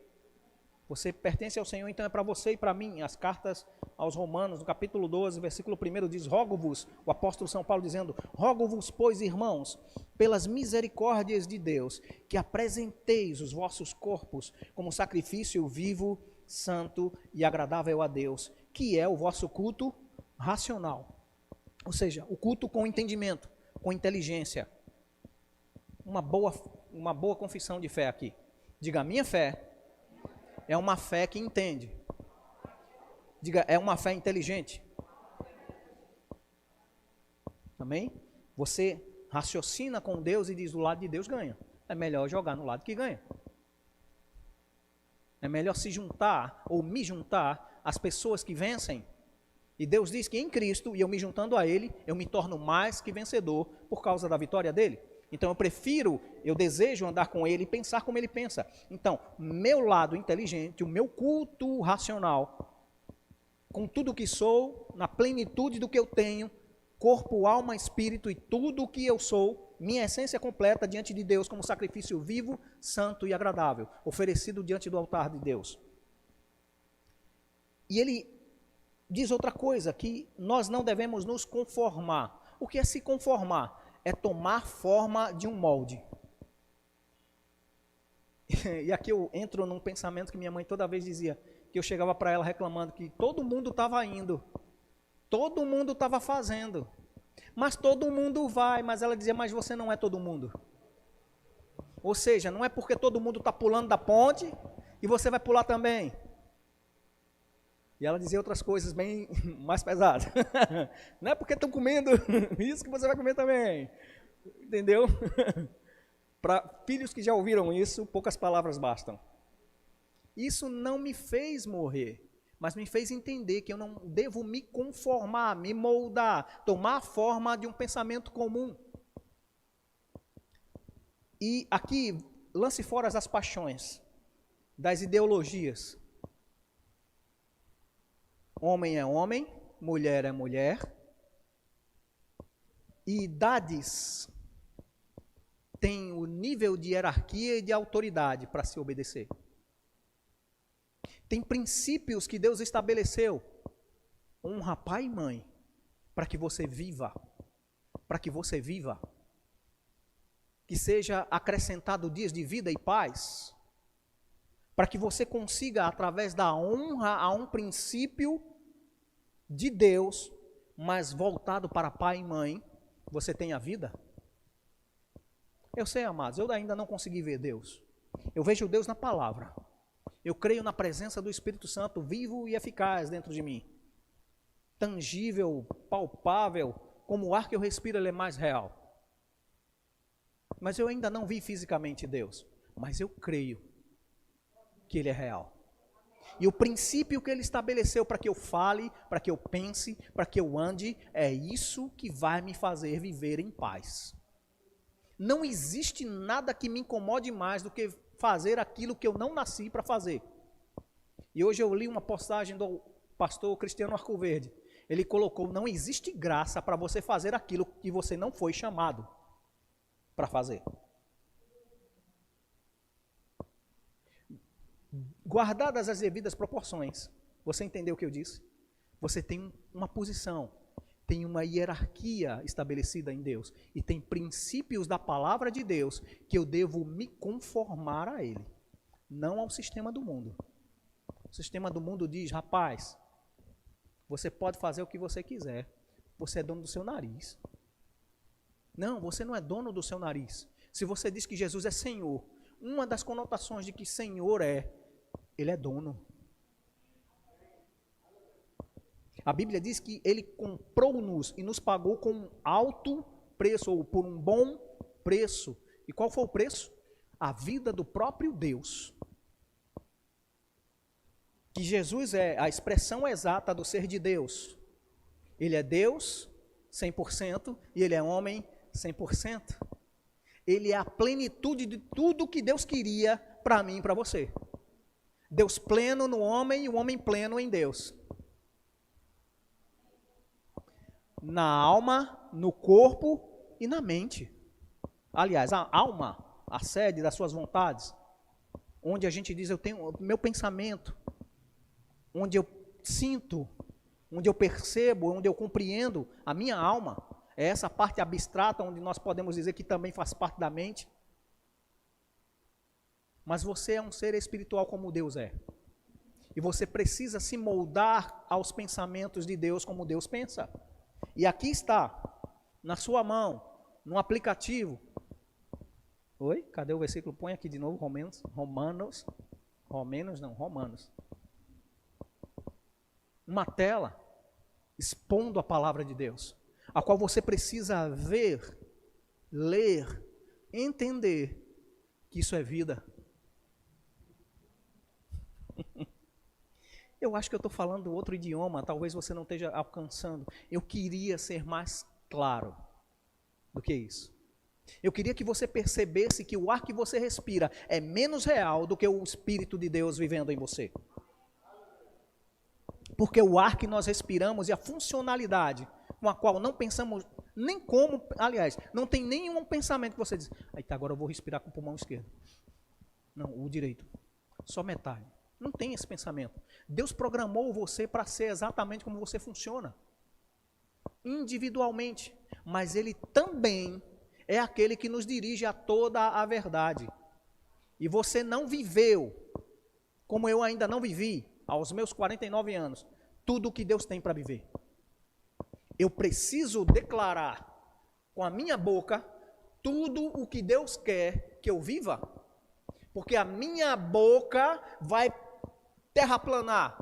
Você pertence ao Senhor, então é para você e para mim. As cartas aos Romanos, no capítulo 12, versículo 1 diz: rogo-vos, o apóstolo São Paulo dizendo: rogo-vos, pois, irmãos, pelas misericórdias de Deus, que apresenteis os vossos corpos como sacrifício vivo, santo e agradável a Deus, que é o vosso culto racional. Ou seja, o culto com entendimento, com inteligência. Uma boa confissão de fé aqui. Diga, a minha fé é uma fé que entende. Diga, é uma fé inteligente. Amém? Você raciocina com Deus e diz, o lado de Deus ganha. É melhor jogar no lado que ganha. É melhor se juntar ou me juntar às pessoas que vencem. E Deus diz que em Cristo, e eu me juntando a Ele, eu me torno mais que vencedor por causa da vitória dEle. Então eu desejo andar com Ele e pensar como Ele pensa. Então, meu lado inteligente, o meu culto racional, com tudo que sou, na plenitude do que eu tenho, corpo, alma, espírito e tudo o que eu sou, minha essência completa diante de Deus como sacrifício vivo, santo e agradável, oferecido diante do altar de Deus. E ele diz outra coisa, que nós não devemos nos conformar. O que é se conformar? É tomar forma de um molde. E aqui eu entro num pensamento que minha mãe toda vez dizia, que eu chegava para ela reclamando que todo mundo estava indo, todo mundo estava fazendo, mas todo mundo vai, mas ela dizia, mas você não é todo mundo. Ou seja, não é porque todo mundo está pulando da ponte, e você vai pular também. E ela dizia outras coisas bem mais pesadas. Não é porque estão comendo isso que você vai comer também. Entendeu? Para filhos que já ouviram isso, poucas palavras bastam. Isso não me fez morrer, mas me fez entender que eu não devo me conformar, me moldar, tomar a forma de um pensamento comum. E aqui, lance fora as paixões, das ideologias. Homem é homem, mulher é mulher. E idades têm o nível de hierarquia e de autoridade para se obedecer. Tem princípios que Deus estabeleceu. Honra pai e mãe, para que você viva. Para que você viva. Que seja acrescentado dias de vida e paz. Para que você consiga, através da honra a um princípio de Deus, mas voltado para pai e mãe, você tenha vida. Eu sei, amados, eu ainda não consegui ver Deus. Eu vejo Deus na palavra. Eu creio na presença do Espírito Santo vivo e eficaz dentro de mim. Tangível, palpável, como o ar que eu respiro, ele é mais real. Mas eu ainda não vi fisicamente Deus. Mas eu creio que Ele é real. E o princípio que Ele estabeleceu para que eu fale, para que eu pense, para que eu ande, é isso que vai me fazer viver em paz. Não existe nada que me incomode mais do que fazer aquilo que eu não nasci para fazer. E hoje eu li uma postagem do pastor Cristiano Arcoverde. Ele colocou, não existe graça para você fazer aquilo que você não foi chamado para fazer. Guardadas as devidas proporções, você entendeu o que eu disse? Você tem uma posição, tem uma hierarquia estabelecida em Deus, e tem princípios da palavra de Deus que eu devo me conformar a Ele, não ao sistema do mundo. O sistema do mundo diz, rapaz, você pode fazer o que você quiser, você é dono do seu nariz. Não, você não é dono do seu nariz. Se você diz que Jesus é Senhor, uma das conotações de que Senhor Ele é dono. A Bíblia diz que Ele comprou-nos e nos pagou com um alto preço, ou por um bom preço. E qual foi o preço? A vida do próprio Deus. Que Jesus é a expressão exata do ser de Deus. Ele é Deus 100% e Ele é homem 100%. Ele é a plenitude de tudo que Deus queria para mim e para você. Deus pleno no homem e o homem pleno em Deus. Na alma, no corpo e na mente. Aliás, a alma, a sede das suas vontades, onde a gente diz, eu tenho meu pensamento, onde eu sinto, onde eu percebo, onde eu compreendo, a minha alma, é essa parte abstrata onde nós podemos dizer que também faz parte da mente. Mas você é um ser espiritual como Deus é. E você precisa se moldar aos pensamentos de Deus como Deus pensa. E aqui está, na sua mão, no aplicativo, Oi? Cadê o versículo? Põe aqui de novo, Romanos. Uma tela expondo a palavra de Deus, a qual você precisa ver, ler, entender que isso é vida. Eu acho que eu estou falando outro idioma, talvez você não esteja alcançando. Eu queria ser mais claro do que isso. Eu queria que você percebesse que o ar que você respira é menos real do que o Espírito de Deus vivendo em você. Porque o ar que nós respiramos e a funcionalidade com a qual não pensamos nem como, aliás, não tem nenhum pensamento que você diz, agora eu vou respirar com o pulmão esquerdo. Não, o direito. Só metade. Não tem esse pensamento. Deus programou você para ser exatamente como você funciona. Individualmente. Mas Ele também é aquele que nos dirige a toda a verdade. E você não viveu, como eu ainda não vivi, aos meus 49 anos, tudo o que Deus tem para viver. Eu preciso declarar com a minha boca tudo o que Deus quer que eu viva. Porque a minha boca vai terraplanar,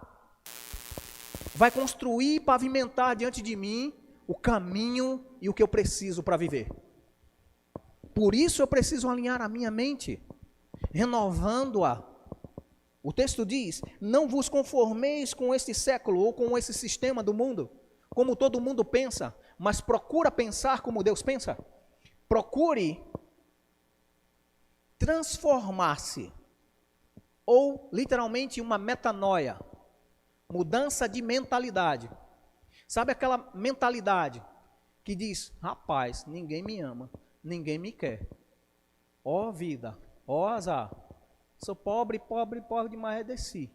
vai construir e pavimentar diante de mim o caminho e o que eu preciso para viver. Por isso eu preciso alinhar a minha mente, renovando-a. O texto diz, não vos conformeis com este século ou com esse sistema do mundo, como todo mundo pensa, mas procura pensar como Deus pensa. Procure transformar-se, ou literalmente uma metanoia, mudança de mentalidade. Sabe aquela mentalidade que diz, rapaz, ninguém me ama, ninguém me quer. Ó vida, ó azar, sou pobre demais, desci.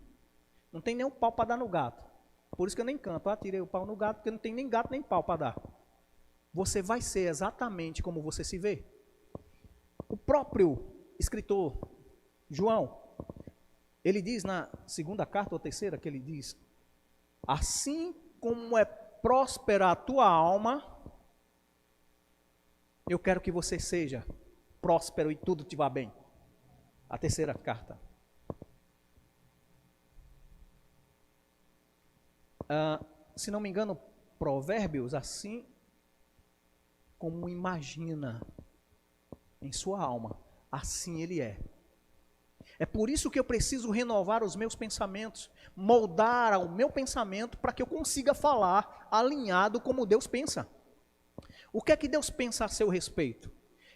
Não tem nem um pau para dar no gato. Por isso que eu nem canto, tirei o pau no gato, porque não tem nem gato nem pau para dar. Você vai ser exatamente como você se vê. O próprio escritor João, ele diz na segunda carta ou terceira, que ele diz, assim como é próspera a tua alma, eu quero que você seja próspero e tudo te vá bem. A terceira carta. Se não me engano, Provérbios, assim como imagina em sua alma, assim ele é. É por isso que eu preciso renovar os meus pensamentos, moldar o meu pensamento para que eu consiga falar alinhado como Deus pensa. O que é que Deus pensa a seu respeito?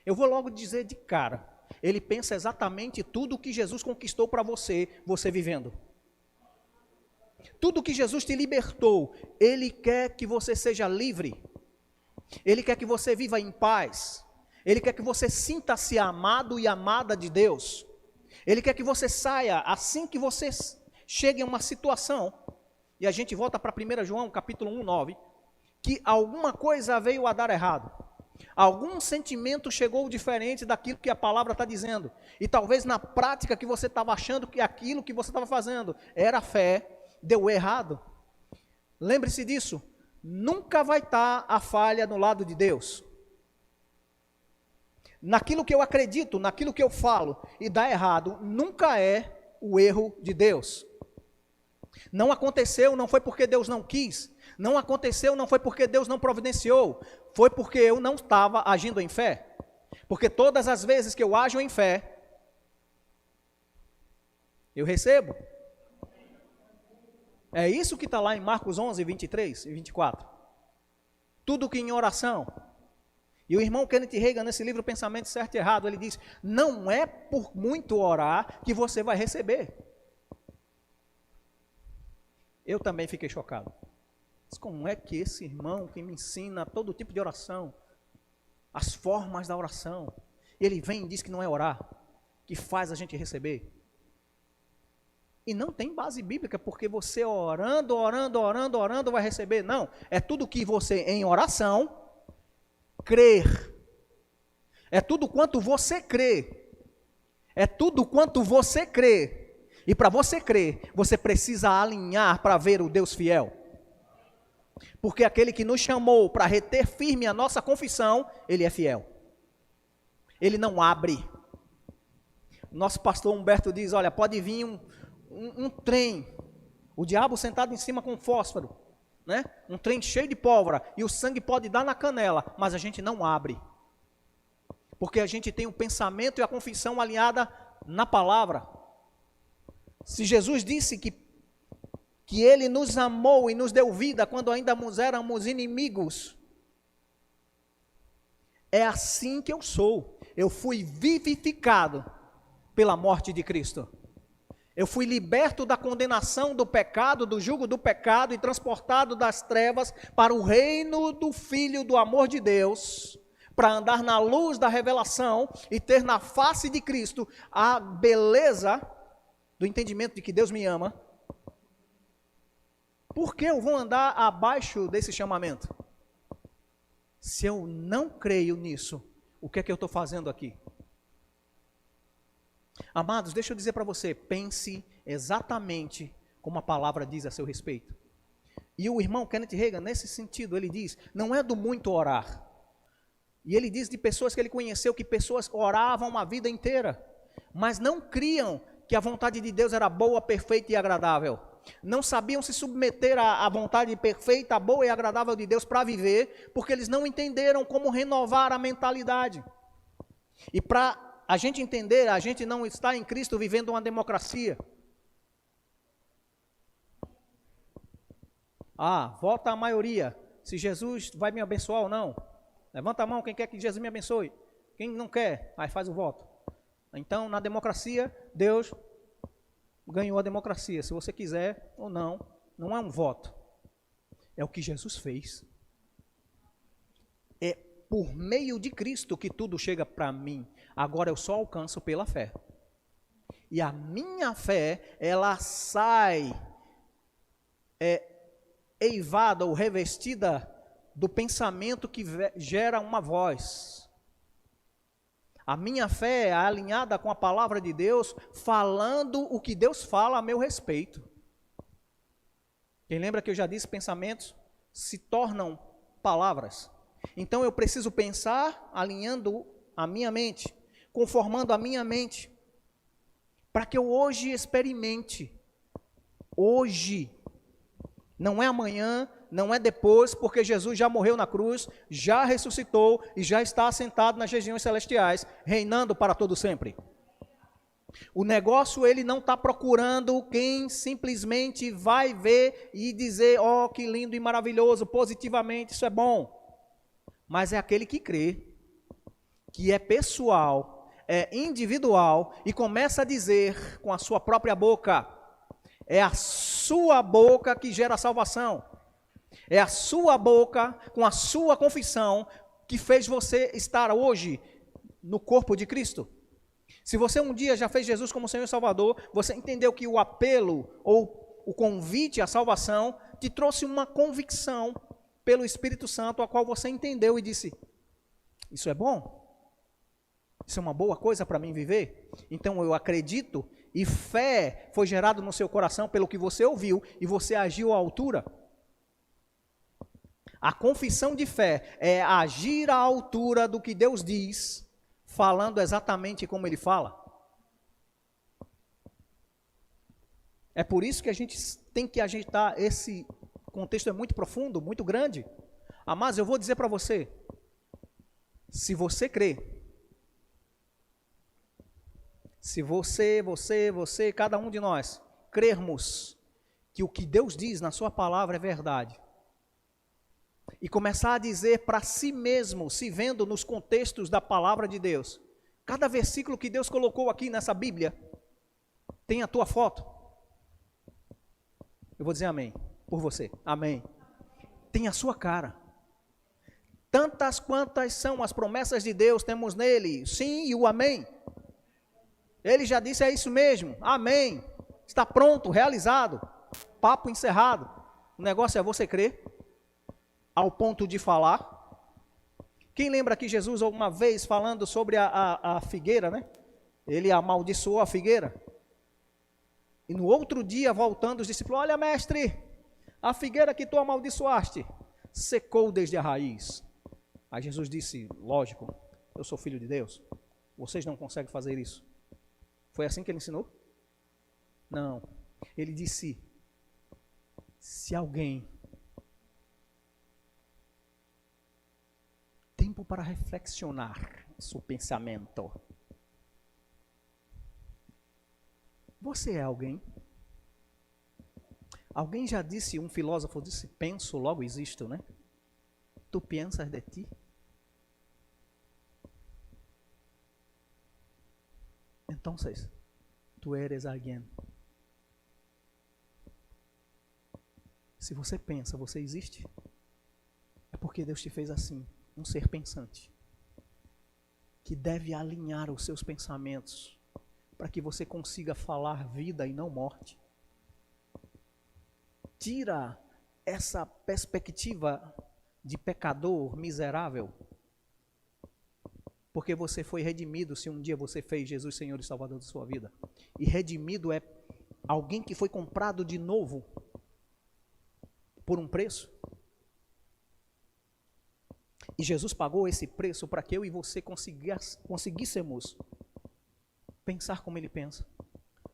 Eu vou logo dizer de cara, Ele pensa exatamente tudo o que Jesus conquistou para você vivendo. Tudo que Jesus te libertou, Ele quer que você seja livre. Ele quer que você viva em paz. Ele quer que você sinta-se amado e amada de Deus. Ele quer que você saia, assim que você chegue a uma situação, e a gente volta para 1 João, capítulo 1, 9, que alguma coisa veio a dar errado. Algum sentimento chegou diferente daquilo que a palavra está dizendo. E talvez na prática que você estava achando que aquilo que você estava fazendo era fé, deu errado. Lembre-se disso. Nunca vai estar a falha no lado de Deus. Naquilo que eu acredito, naquilo que eu falo e dá errado, nunca é o erro de Deus. Não aconteceu, não foi porque Deus não quis. Não aconteceu, não foi porque Deus não providenciou. Foi porque eu não estava agindo em fé. Porque todas as vezes que eu ajo em fé, eu recebo. É isso que está lá em Marcos 11, 23 e 24. Tudo que em oração. E o irmão Kenneth Reagan, nesse livro Pensamento Certo e Errado, ele diz, não é por muito orar que você vai receber. Eu também fiquei chocado. Mas como é que esse irmão que me ensina todo tipo de oração, as formas da oração, ele vem e diz que não é orar, que faz a gente receber? E não tem base bíblica, porque você orando vai receber. Não, é tudo que você em oração crer. É tudo quanto você crê. É tudo quanto você crê. E para você crer, você precisa alinhar para ver o Deus fiel. Porque aquele que nos chamou para reter firme a nossa confissão, Ele é fiel. Ele não abre. Nosso pastor Humberto diz, olha, pode vir um trem, o diabo sentado em cima com fósforo, né? Um trem cheio de pólvora, e o sangue pode dar na canela, mas a gente não abre. Porque a gente tem o pensamento e a confissão alinhada na palavra. Se Jesus disse que Ele nos amou e nos deu vida quando ainda éramos inimigos, é assim que eu sou. Eu fui vivificado pela morte de Cristo. Eu fui liberto da condenação do pecado, do jugo do pecado e transportado das trevas para o reino do Filho do amor de Deus, para andar na luz da revelação e ter na face de Cristo a beleza do entendimento de que Deus me ama. Por que eu vou andar abaixo desse chamamento? Se eu não creio nisso, o que é que eu estou fazendo aqui? Amados, deixa eu dizer para você, pense exatamente como a palavra diz a seu respeito. E o irmão Kenneth Hagin, nesse sentido, ele diz, não é do muito orar. E ele diz de pessoas que ele conheceu, que pessoas oravam uma vida inteira, mas não criam que a vontade de Deus era boa, perfeita e agradável. Não sabiam se submeter à vontade perfeita, boa e agradável de Deus para viver, porque eles não entenderam como renovar a mentalidade. E para a gente entender, a gente não está em Cristo vivendo uma democracia. Vota a maioria, se Jesus vai me abençoar ou não. Levanta a mão quem quer que Jesus me abençoe. Quem não quer, aí faz o voto. Então, na democracia, Deus ganhou a democracia. Se você quiser ou não, não é um voto. É o que Jesus fez. É por meio de Cristo que tudo chega para mim. Agora eu só alcanço pela fé. E a minha fé, ela sai eivada ou revestida do pensamento que gera uma voz. A minha fé é alinhada com a palavra de Deus, falando o que Deus fala a meu respeito. Quem lembra que eu já disse, pensamentos se tornam palavras. Então eu preciso pensar alinhando a minha mente, conformando a minha mente, para que eu hoje experimente. Hoje, não é amanhã, não é depois, porque Jesus já morreu na cruz, já ressuscitou e já está assentado nas regiões celestiais, reinando para todo sempre. O negócio, ele não está procurando quem simplesmente vai ver e dizer, que lindo e maravilhoso, positivamente, isso é bom. Mas é aquele que crê, que é pessoal, é individual e começa a dizer com a sua própria boca. É a sua boca que gera a salvação. É a sua boca, com a sua confissão, que fez você estar hoje no corpo de Cristo. Se você um dia já fez Jesus como Senhor e Salvador, você entendeu que o apelo ou o convite à salvação te trouxe uma convicção pelo Espírito Santo, a qual você entendeu e disse, isso é bom? Isso é uma boa coisa para mim viver? Então eu acredito, e fé foi gerado no seu coração pelo que você ouviu e você agiu à altura. A confissão de fé é agir à altura do que Deus diz, falando exatamente como Ele fala. É por isso que a gente tem que ajeitar esse contexto, é muito profundo, muito grande. Mas eu vou dizer para você, se você crê, se você, cada um de nós, crermos que o que Deus diz na sua palavra é verdade, e começar a dizer para si mesmo, se vendo nos contextos da palavra de Deus, cada versículo que Deus colocou aqui nessa Bíblia, tem a tua foto. Eu vou dizer amém, por você, amém. Tem a sua cara. Tantas quantas são as promessas de Deus, temos nele, sim e o amém. Ele já disse, é isso mesmo, amém. Está pronto, realizado, papo encerrado. O negócio é você crer, ao ponto de falar. Quem lembra que Jesus, alguma vez, falando sobre a figueira, né? Ele amaldiçoou a figueira. E no outro dia, voltando, os discípulos, olha, mestre, a figueira que tu amaldiçoaste, secou desde a raiz. Aí Jesus disse, lógico, eu sou filho de Deus, vocês não conseguem fazer isso. Foi assim que ele ensinou? Não. Ele disse, se alguém... Tempo para reflexionar seu pensamento. Você é alguém? Alguém já disse, um filósofo disse, penso, logo existo, né? Tu pensas de ti? Então, tu eres alguém. Se você pensa, você existe? É porque Deus te fez assim, um ser pensante, que deve alinhar os seus pensamentos, para que você consiga falar vida e não morte. Tira essa perspectiva de pecador miserável, porque você foi redimido se um dia você fez Jesus Senhor e Salvador da sua vida. E redimido é alguém que foi comprado de novo por um preço. E Jesus pagou esse preço para que eu e você conseguíssemos pensar como ele pensa,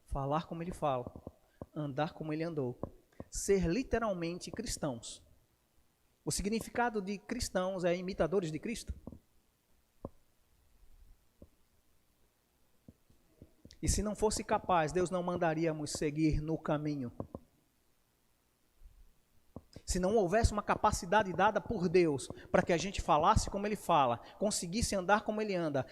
falar como ele fala, andar como ele andou, ser literalmente cristãos. O significado de cristãos é imitadores de Cristo. E se não fosse capaz, Deus não mandaríamos seguir no caminho. Se não houvesse uma capacidade dada por Deus para que a gente falasse como ele fala, conseguisse andar como ele anda,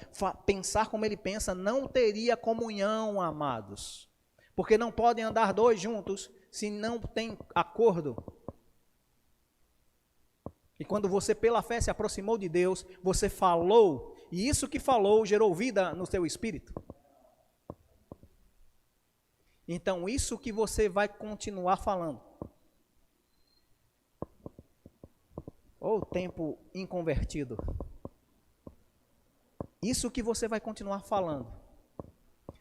pensar como ele pensa, não teria comunhão, amados. Porque não podem andar dois juntos se não tem acordo. E quando você pela fé se aproximou de Deus, você falou, e isso que falou gerou vida no seu espírito. Então isso que você vai continuar falando. Ou tempo inconvertido. Isso que você vai continuar falando.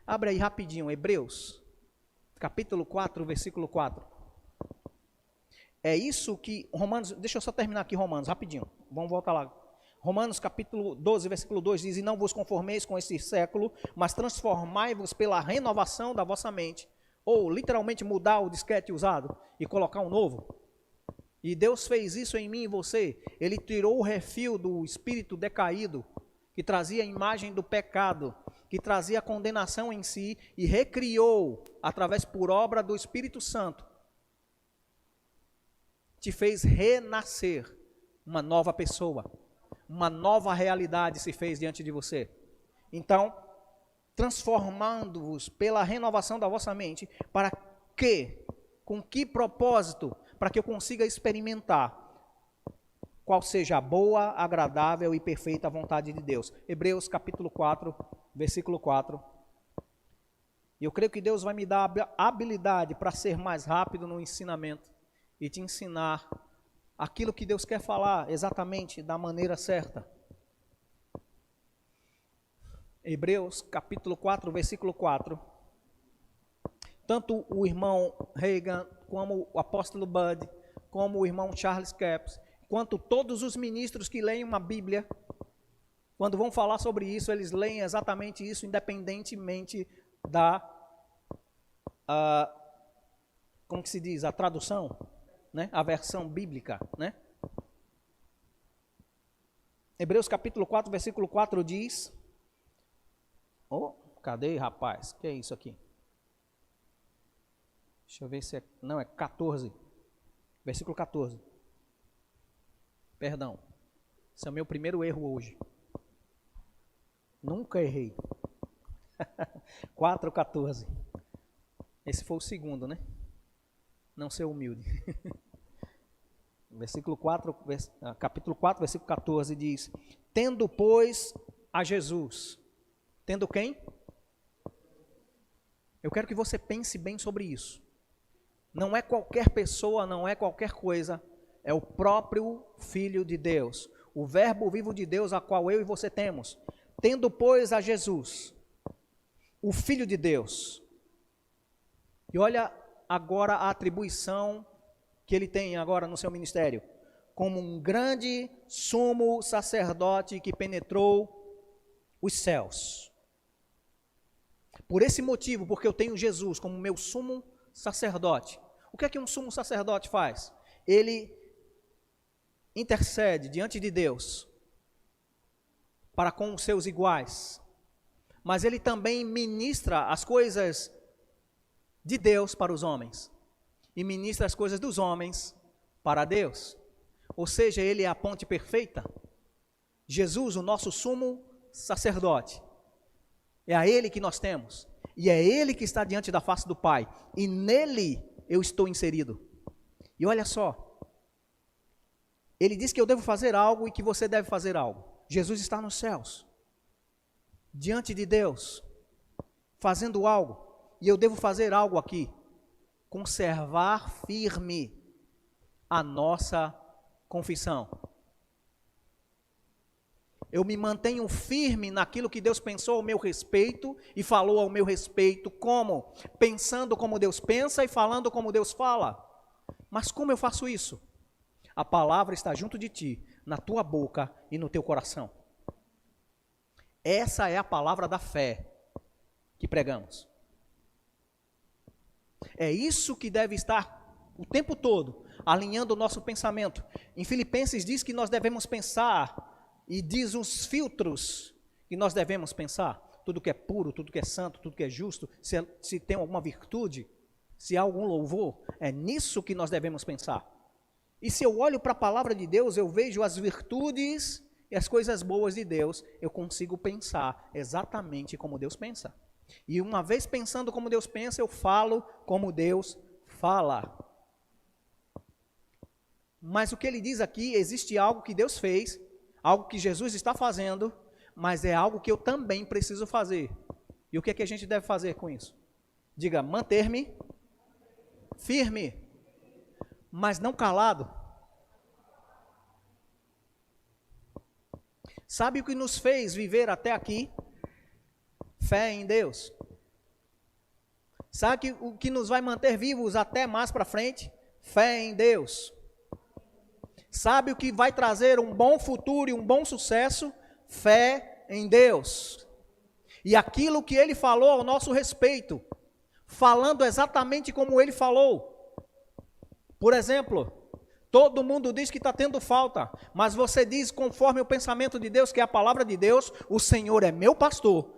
Abre aí rapidinho, Hebreus, capítulo 4, versículo 4. É isso que Romanos, deixa eu só terminar aqui Romanos, rapidinho. Vamos voltar lá. Romanos capítulo 12, versículo 2 diz, e não vos conformeis com esse século, mas transformai-vos pela renovação da vossa mente. Ou literalmente mudar o disquete usado e colocar um novo. E Deus fez isso em mim e você. Ele tirou o refil do espírito decaído, que trazia a imagem do pecado, que trazia a condenação em si, e recriou, através por obra do Espírito Santo, te fez renascer uma nova pessoa, uma nova realidade se fez diante de você. Então, transformando-vos pela renovação da vossa mente, para que, com que propósito? Para que eu consiga experimentar qual seja a boa, agradável e perfeita vontade de Deus. Hebreus capítulo 4, versículo 4. E eu creio que Deus vai me dar a habilidade para ser mais rápido no ensinamento e te ensinar aquilo que Deus quer falar exatamente da maneira certa. Hebreus capítulo 4, versículo 4. Tanto o irmão Reagan, como o apóstolo Bud, como o irmão Charles Capps, quanto todos os ministros que leem uma Bíblia, quando vão falar sobre isso, eles leem exatamente isso, independentemente da, como que se diz, a tradução, né? A versão bíblica, né? Hebreus capítulo 4, versículo 4 diz, cadê, rapaz? Que é isso aqui? Deixa eu ver se é... Não, é 14. Versículo 14. Perdão. Esse é o meu primeiro erro hoje. Nunca errei. 4:14. Esse foi o segundo, né? Não ser humilde. Versículo 4, capítulo 4, versículo 14 diz: tendo, pois, a Jesus. Tendo quem? Eu quero que você pense bem sobre isso. Não é qualquer pessoa, não é qualquer coisa, é o próprio Filho de Deus, o verbo vivo de Deus, a qual eu e você temos. Tendo, pois, a Jesus, o Filho de Deus. E olha agora a atribuição que ele tem agora no seu ministério, como um grande sumo sacerdote que penetrou os céus, Por esse motivo, porque eu tenho Jesus como meu sumo sacerdote. O que é que um sumo sacerdote faz? Ele intercede diante de Deus para com os seus iguais, mas ele também ministra as coisas de Deus para os homens e ministra as coisas dos homens para Deus. Ou seja, ele é a ponte perfeita. Jesus, o nosso sumo sacerdote, é a ele que nós temos, e é ele que está diante da face do Pai, e nele eu estou inserido. E olha só, ele diz que eu devo fazer algo e que você deve fazer algo. Jesus está nos céus, diante de Deus, fazendo algo, e eu devo fazer algo aqui, conservar firme a nossa confissão. Eu me mantenho firme naquilo que Deus pensou ao meu respeito e falou ao meu respeito, como? Pensando como Deus pensa e falando como Deus fala. Mas como eu faço isso? A palavra está junto de ti, na tua boca e no teu coração. Essa é a palavra da fé que pregamos. É isso que deve estar o tempo todo, alinhando o nosso pensamento. Em Filipenses diz que nós devemos pensar, e diz os filtros que nós devemos pensar. Tudo que é puro, tudo que é santo, tudo que é justo, se tem alguma virtude, se há algum louvor, é nisso que nós devemos pensar. E se eu olho para a palavra de Deus, eu vejo as virtudes e as coisas boas de Deus, eu consigo pensar exatamente como Deus pensa. E uma vez pensando como Deus pensa, eu falo como Deus fala. Mas o que ele diz aqui, existe algo que Deus fez, algo que Jesus está fazendo, mas é algo que eu também preciso fazer. E o que é que a gente deve fazer com isso? Diga, manter-me firme, mas não calado. Sabe o que nos fez viver até aqui? Fé em Deus. Sabe o que nos vai manter vivos até mais para frente? Fé em Deus. Sabe o que vai trazer um bom futuro e um bom sucesso? Fé em Deus. E aquilo que Ele falou ao nosso respeito, falando exatamente como Ele falou. Por exemplo, todo mundo diz que está tendo falta, mas você diz conforme o pensamento de Deus, que é a palavra de Deus, o Senhor é meu pastor,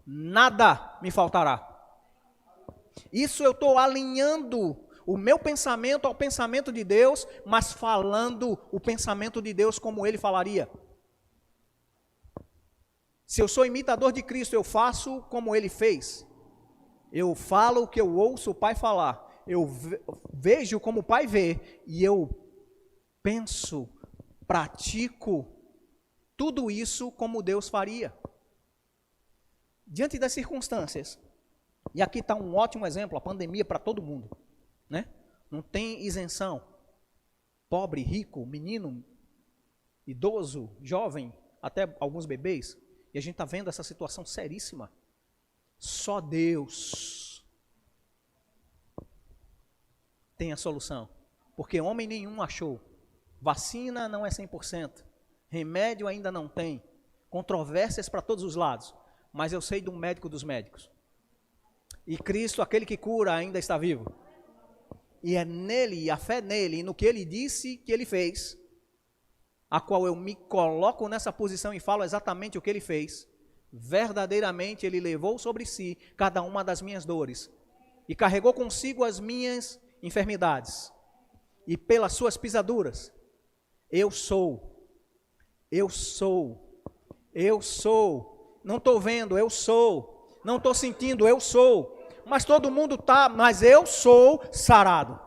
nada me faltará. Isso eu estou alinhando o meu pensamento ao pensamento de Deus, mas falando o pensamento de Deus como Ele falaria. Se eu sou imitador de Cristo, eu faço como Ele fez. Eu falo o que eu ouço o Pai falar. Eu vejo como o Pai vê. E eu penso, pratico tudo isso como Deus faria. Diante das circunstâncias. E aqui está um ótimo exemplo, a pandemia para todo mundo. Né? Não tem isenção. Pobre, rico, menino, idoso, jovem, até alguns bebês. E a gente está vendo essa situação seríssima. Só Deus tem a solução. Porque homem nenhum achou. Vacina não é 100%. Remédio ainda não tem. Controvérsias para todos os lados. Mas eu sei de um médico dos médicos. E Cristo, aquele que cura, ainda está vivo. E é nele, a fé nele, e no que ele disse que ele fez, a qual eu me coloco nessa posição e falo exatamente o que ele fez. Verdadeiramente ele levou sobre si cada uma das minhas dores e carregou consigo as minhas enfermidades. E pelas suas pisaduras, eu sou, não estou vendo, eu sou, não estou sentindo, eu sou, mas todo mundo está, mas eu sou sarado.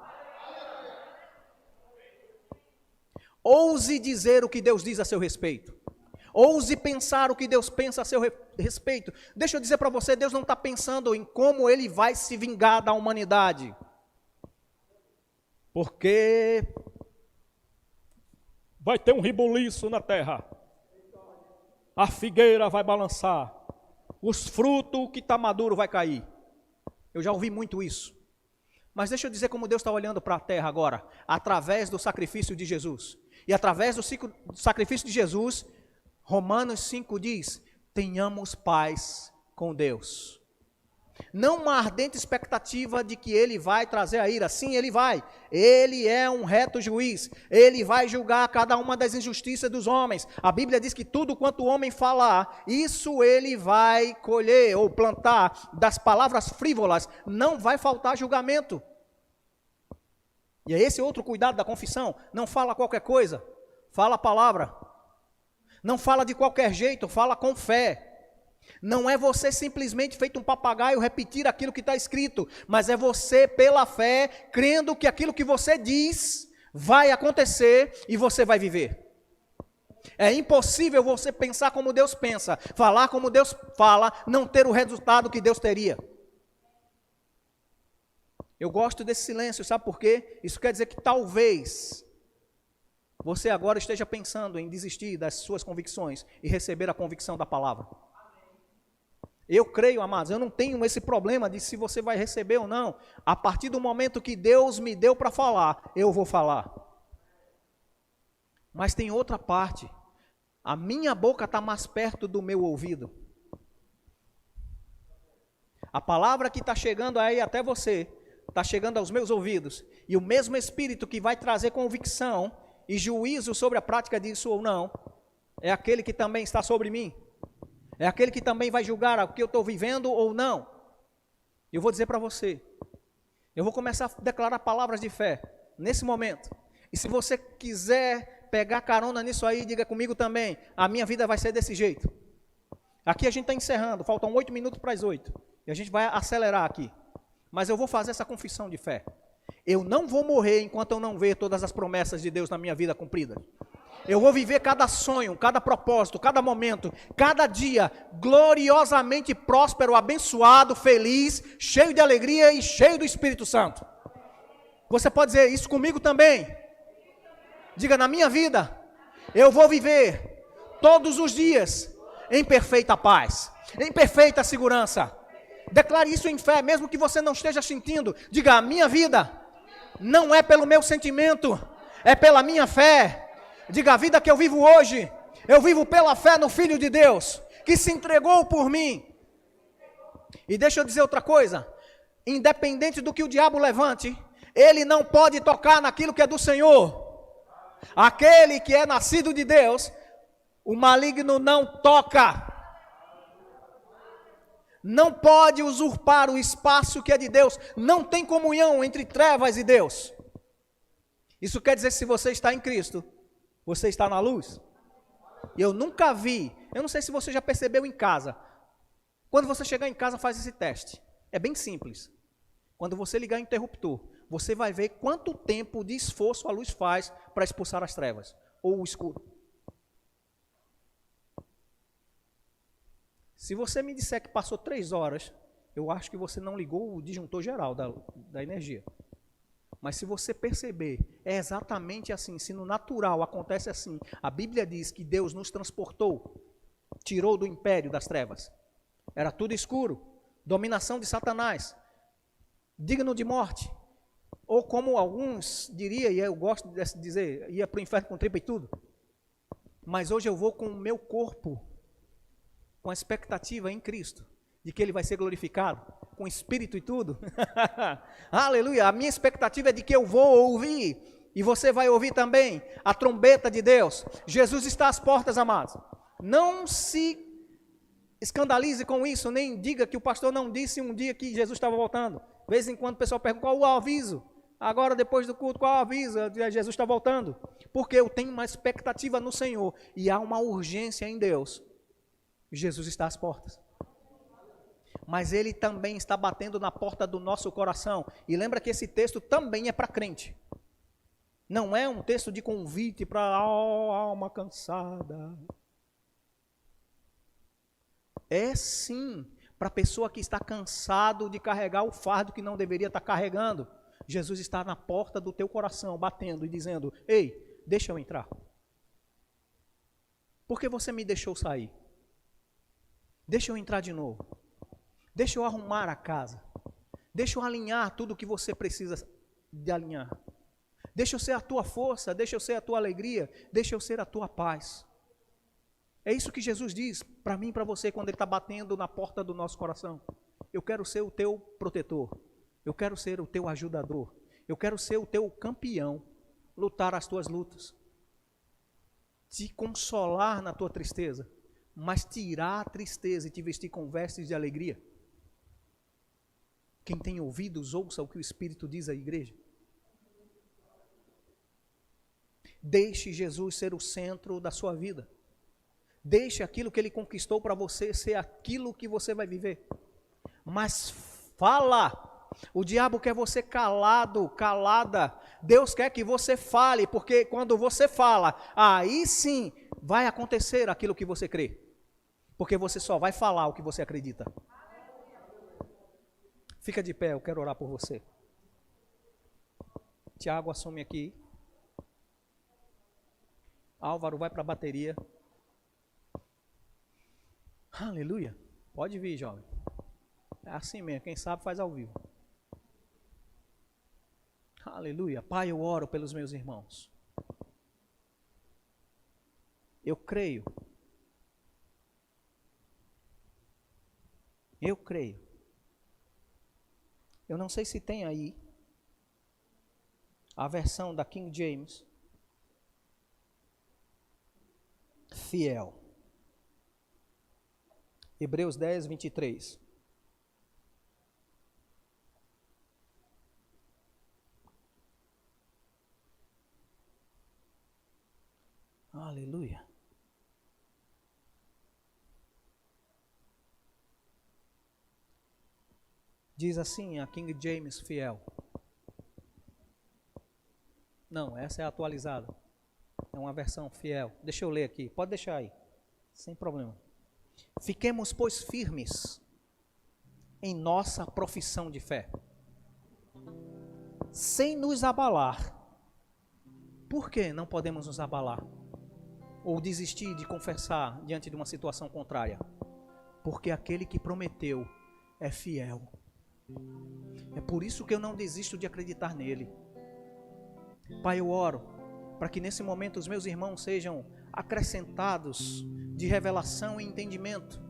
Ouse dizer o que Deus diz a seu respeito. Ouse pensar o que Deus pensa a seu respeito. Deixa eu dizer para você, Deus não está pensando em como Ele vai se vingar da humanidade. Porque vai ter um rebuliço na terra. A figueira vai balançar. Os frutos que está maduro vai cair. Eu já ouvi muito isso. Mas deixa eu dizer como Deus está olhando para a terra agora. Através do sacrifício de Jesus. E através do sacrifício de Jesus, Romanos 5 diz, tenhamos paz com Deus. Não uma ardente expectativa de que ele vai trazer a ira. Sim, ele vai. Ele é um reto juiz. Ele vai julgar cada uma das injustiças dos homens. A Bíblia diz que tudo quanto o homem falar, isso ele vai colher ou plantar. Das palavras frívolas, não vai faltar julgamento. E é esse outro cuidado da confissão. Não fala qualquer coisa, fala a palavra. Não fala de qualquer jeito, fala com fé. Não é você simplesmente feito um papagaio repetir aquilo que está escrito, mas é você pela fé, crendo que aquilo que você diz vai acontecer e você vai viver. É impossível você pensar como Deus pensa, falar como Deus fala, não ter o resultado que Deus teria. Eu gosto desse silêncio, sabe por quê? Isso quer dizer que talvez você agora esteja pensando em desistir das suas convicções e receber a convicção da palavra. Eu creio, amados, eu não tenho esse problema de se você vai receber ou não. A partir do momento que Deus me deu para falar, eu vou falar. Mas tem outra parte. A minha boca está mais perto do meu ouvido. A palavra que está chegando aí até você, está chegando aos meus ouvidos. E o mesmo Espírito que vai trazer convicção e juízo sobre a prática disso ou não, é aquele que também está sobre mim. É aquele que também vai julgar o que eu estou vivendo ou não. Eu vou dizer para você, eu vou começar a declarar palavras de fé, nesse momento. E se você quiser pegar carona nisso aí, diga comigo também, a minha vida vai ser desse jeito. Aqui a gente está encerrando, faltam 8 minutos para as 8. E a gente vai acelerar aqui. Mas eu vou fazer essa confissão de fé. Eu não vou morrer enquanto eu não ver todas as promessas de Deus na minha vida cumpridas. Eu vou viver cada sonho, cada propósito, cada momento, cada dia gloriosamente próspero, abençoado, feliz, cheio de alegria e cheio do Espírito Santo. Você pode dizer isso comigo também? Diga, na minha vida, eu vou viver todos os dias em perfeita paz, em perfeita segurança. Declare isso em fé, mesmo que você não esteja sentindo. Diga, a minha vida não é pelo meu sentimento, é pela minha fé. Diga, a vida que eu vivo hoje, eu vivo pela fé no Filho de Deus, que se entregou por mim. E deixa eu dizer outra coisa, independente do que o diabo levante, ele não pode tocar naquilo que é do Senhor. Aquele que é nascido de Deus, o maligno não toca. Não pode usurpar o espaço que é de Deus. Não tem comunhão entre trevas e Deus. Isso quer dizer que se você está em Cristo, você está na luz. E eu nunca vi, eu não sei se você já percebeu em casa. Quando você chegar em casa, faz esse teste. É bem simples. Quando você ligar o interruptor, você vai ver quanto tempo de esforço a luz faz para expulsar as trevas ou o escuro. Se você me disser que passou 3 horas, eu acho que você não ligou o disjuntor geral da energia. Mas se você perceber, é exatamente assim, se no natural acontece assim, a Bíblia diz que Deus nos transportou, tirou do império das trevas. Era tudo escuro, dominação de Satanás, digno de morte. Ou como alguns diriam, e eu gosto de dizer, ia para o inferno com tripa e tudo. Mas hoje eu vou com o meu corpo, com a expectativa em Cristo, de que Ele vai ser glorificado, com espírito e tudo. Aleluia, a minha expectativa é de que eu vou ouvir, e você vai ouvir também, a trombeta de Deus. Jesus está às portas, amados. Não se escandalize com isso, nem diga que o pastor não disse um dia que Jesus estava voltando. De vez em quando o pessoal pergunta, qual o aviso? Agora, depois do culto, qual o aviso? Jesus está voltando. Porque eu tenho uma expectativa no Senhor, e há uma urgência em Deus. Jesus está às portas. Mas Ele também está batendo na porta do nosso coração. E lembra que esse texto também é para crente. Não é um texto de convite para alma cansada. É sim para a pessoa que está cansado de carregar o fardo que não deveria estar carregando. Jesus está na porta do teu coração, batendo e dizendo, ei, deixa eu entrar. Por que você me deixou sair? Deixa eu entrar de novo. Deixa eu arrumar a casa. Deixa eu alinhar tudo o que você precisa de alinhar. Deixa eu ser a tua força, deixa eu ser a tua alegria, deixa eu ser a tua paz. É isso que Jesus diz para mim e para você quando Ele está batendo na porta do nosso coração. eu quero ser o teu protetor, eu quero ser o teu ajudador, eu quero ser o teu campeão, lutar as tuas lutas, te consolar na tua tristeza, mas tirar a tristeza e te vestir com vestes de alegria. Quem tem ouvidos, ouça o que o Espírito diz à igreja. Deixe Jesus ser o centro da sua vida. Deixe aquilo que Ele conquistou para você ser aquilo que você vai viver. Mas fala. O diabo quer você calado, calada. Deus quer que você fale, porque quando você fala, aí sim vai acontecer aquilo que você crê. Porque você só vai falar o que você acredita. Fica de pé, eu quero orar por você. Tiago, assume aqui. Álvaro, vai para a bateria. Aleluia. Pode vir, jovem. É assim mesmo, quem sabe faz ao vivo. Aleluia. Pai, eu oro pelos meus irmãos. Eu creio. Eu creio. Eu não sei se tem aí a versão da King James. Fiel. Hebreus 10, 23. Aleluia. Diz assim a King James Fiel. Não, essa é a atualizada. É uma versão fiel. Deixa eu ler aqui. Pode deixar aí. Sem problema. Fiquemos, pois, firmes em nossa profissão de fé, sem nos abalar. Por que não podemos nos abalar? Ou desistir de confessar diante de uma situação contrária? Porque aquele que prometeu é fiel. É por isso que eu não desisto de acreditar nele. Pai, eu oro para que nesse momento os meus irmãos sejam acrescentados de revelação e entendimento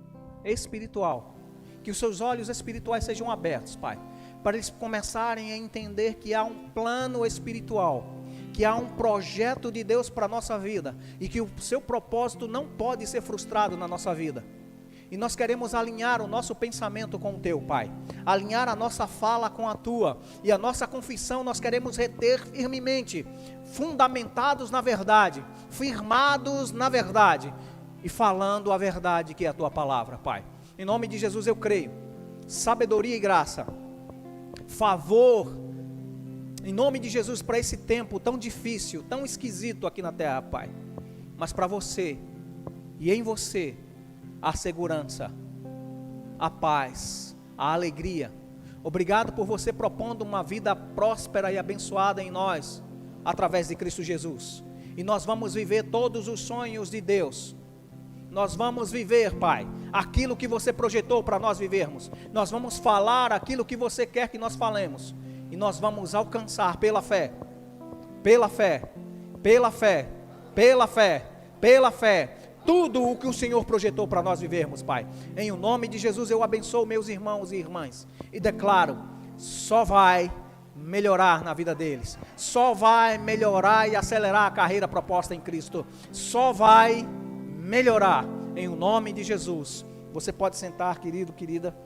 espiritual. Que os seus olhos espirituais sejam abertos, Pai, para eles começarem a entender que há um plano espiritual, que há um projeto de Deus para a nossa vida e que o seu propósito não pode ser frustrado na nossa vida. E nós queremos alinhar o nosso pensamento com o teu, Pai, alinhar a nossa fala com a tua, e a nossa confissão nós queremos reter firmemente, fundamentados na verdade, firmados na verdade e falando a verdade que é a tua palavra, Pai. Em nome de Jesus eu creio, sabedoria e graça, favor, em nome de Jesus, para esse tempo tão difícil, tão esquisito aqui na terra, Pai, mas para você e em você a segurança, a paz, a alegria. Obrigado por você propondo uma vida próspera e abençoada em nós, através de Cristo Jesus. E nós vamos viver todos os sonhos de Deus. Nós vamos viver, Pai, aquilo que você projetou para nós vivermos. Nós vamos falar aquilo que você quer que nós falemos. E nós vamos alcançar pela fé, pela fé, pela fé, pela fé, pela fé, tudo o que o Senhor projetou para nós vivermos, Pai. Em o nome de Jesus eu abençoo meus irmãos e irmãs e declaro, só vai melhorar na vida deles, só vai melhorar e acelerar a carreira proposta em Cristo, só vai melhorar, em o nome de Jesus. Você pode sentar, querido, querida.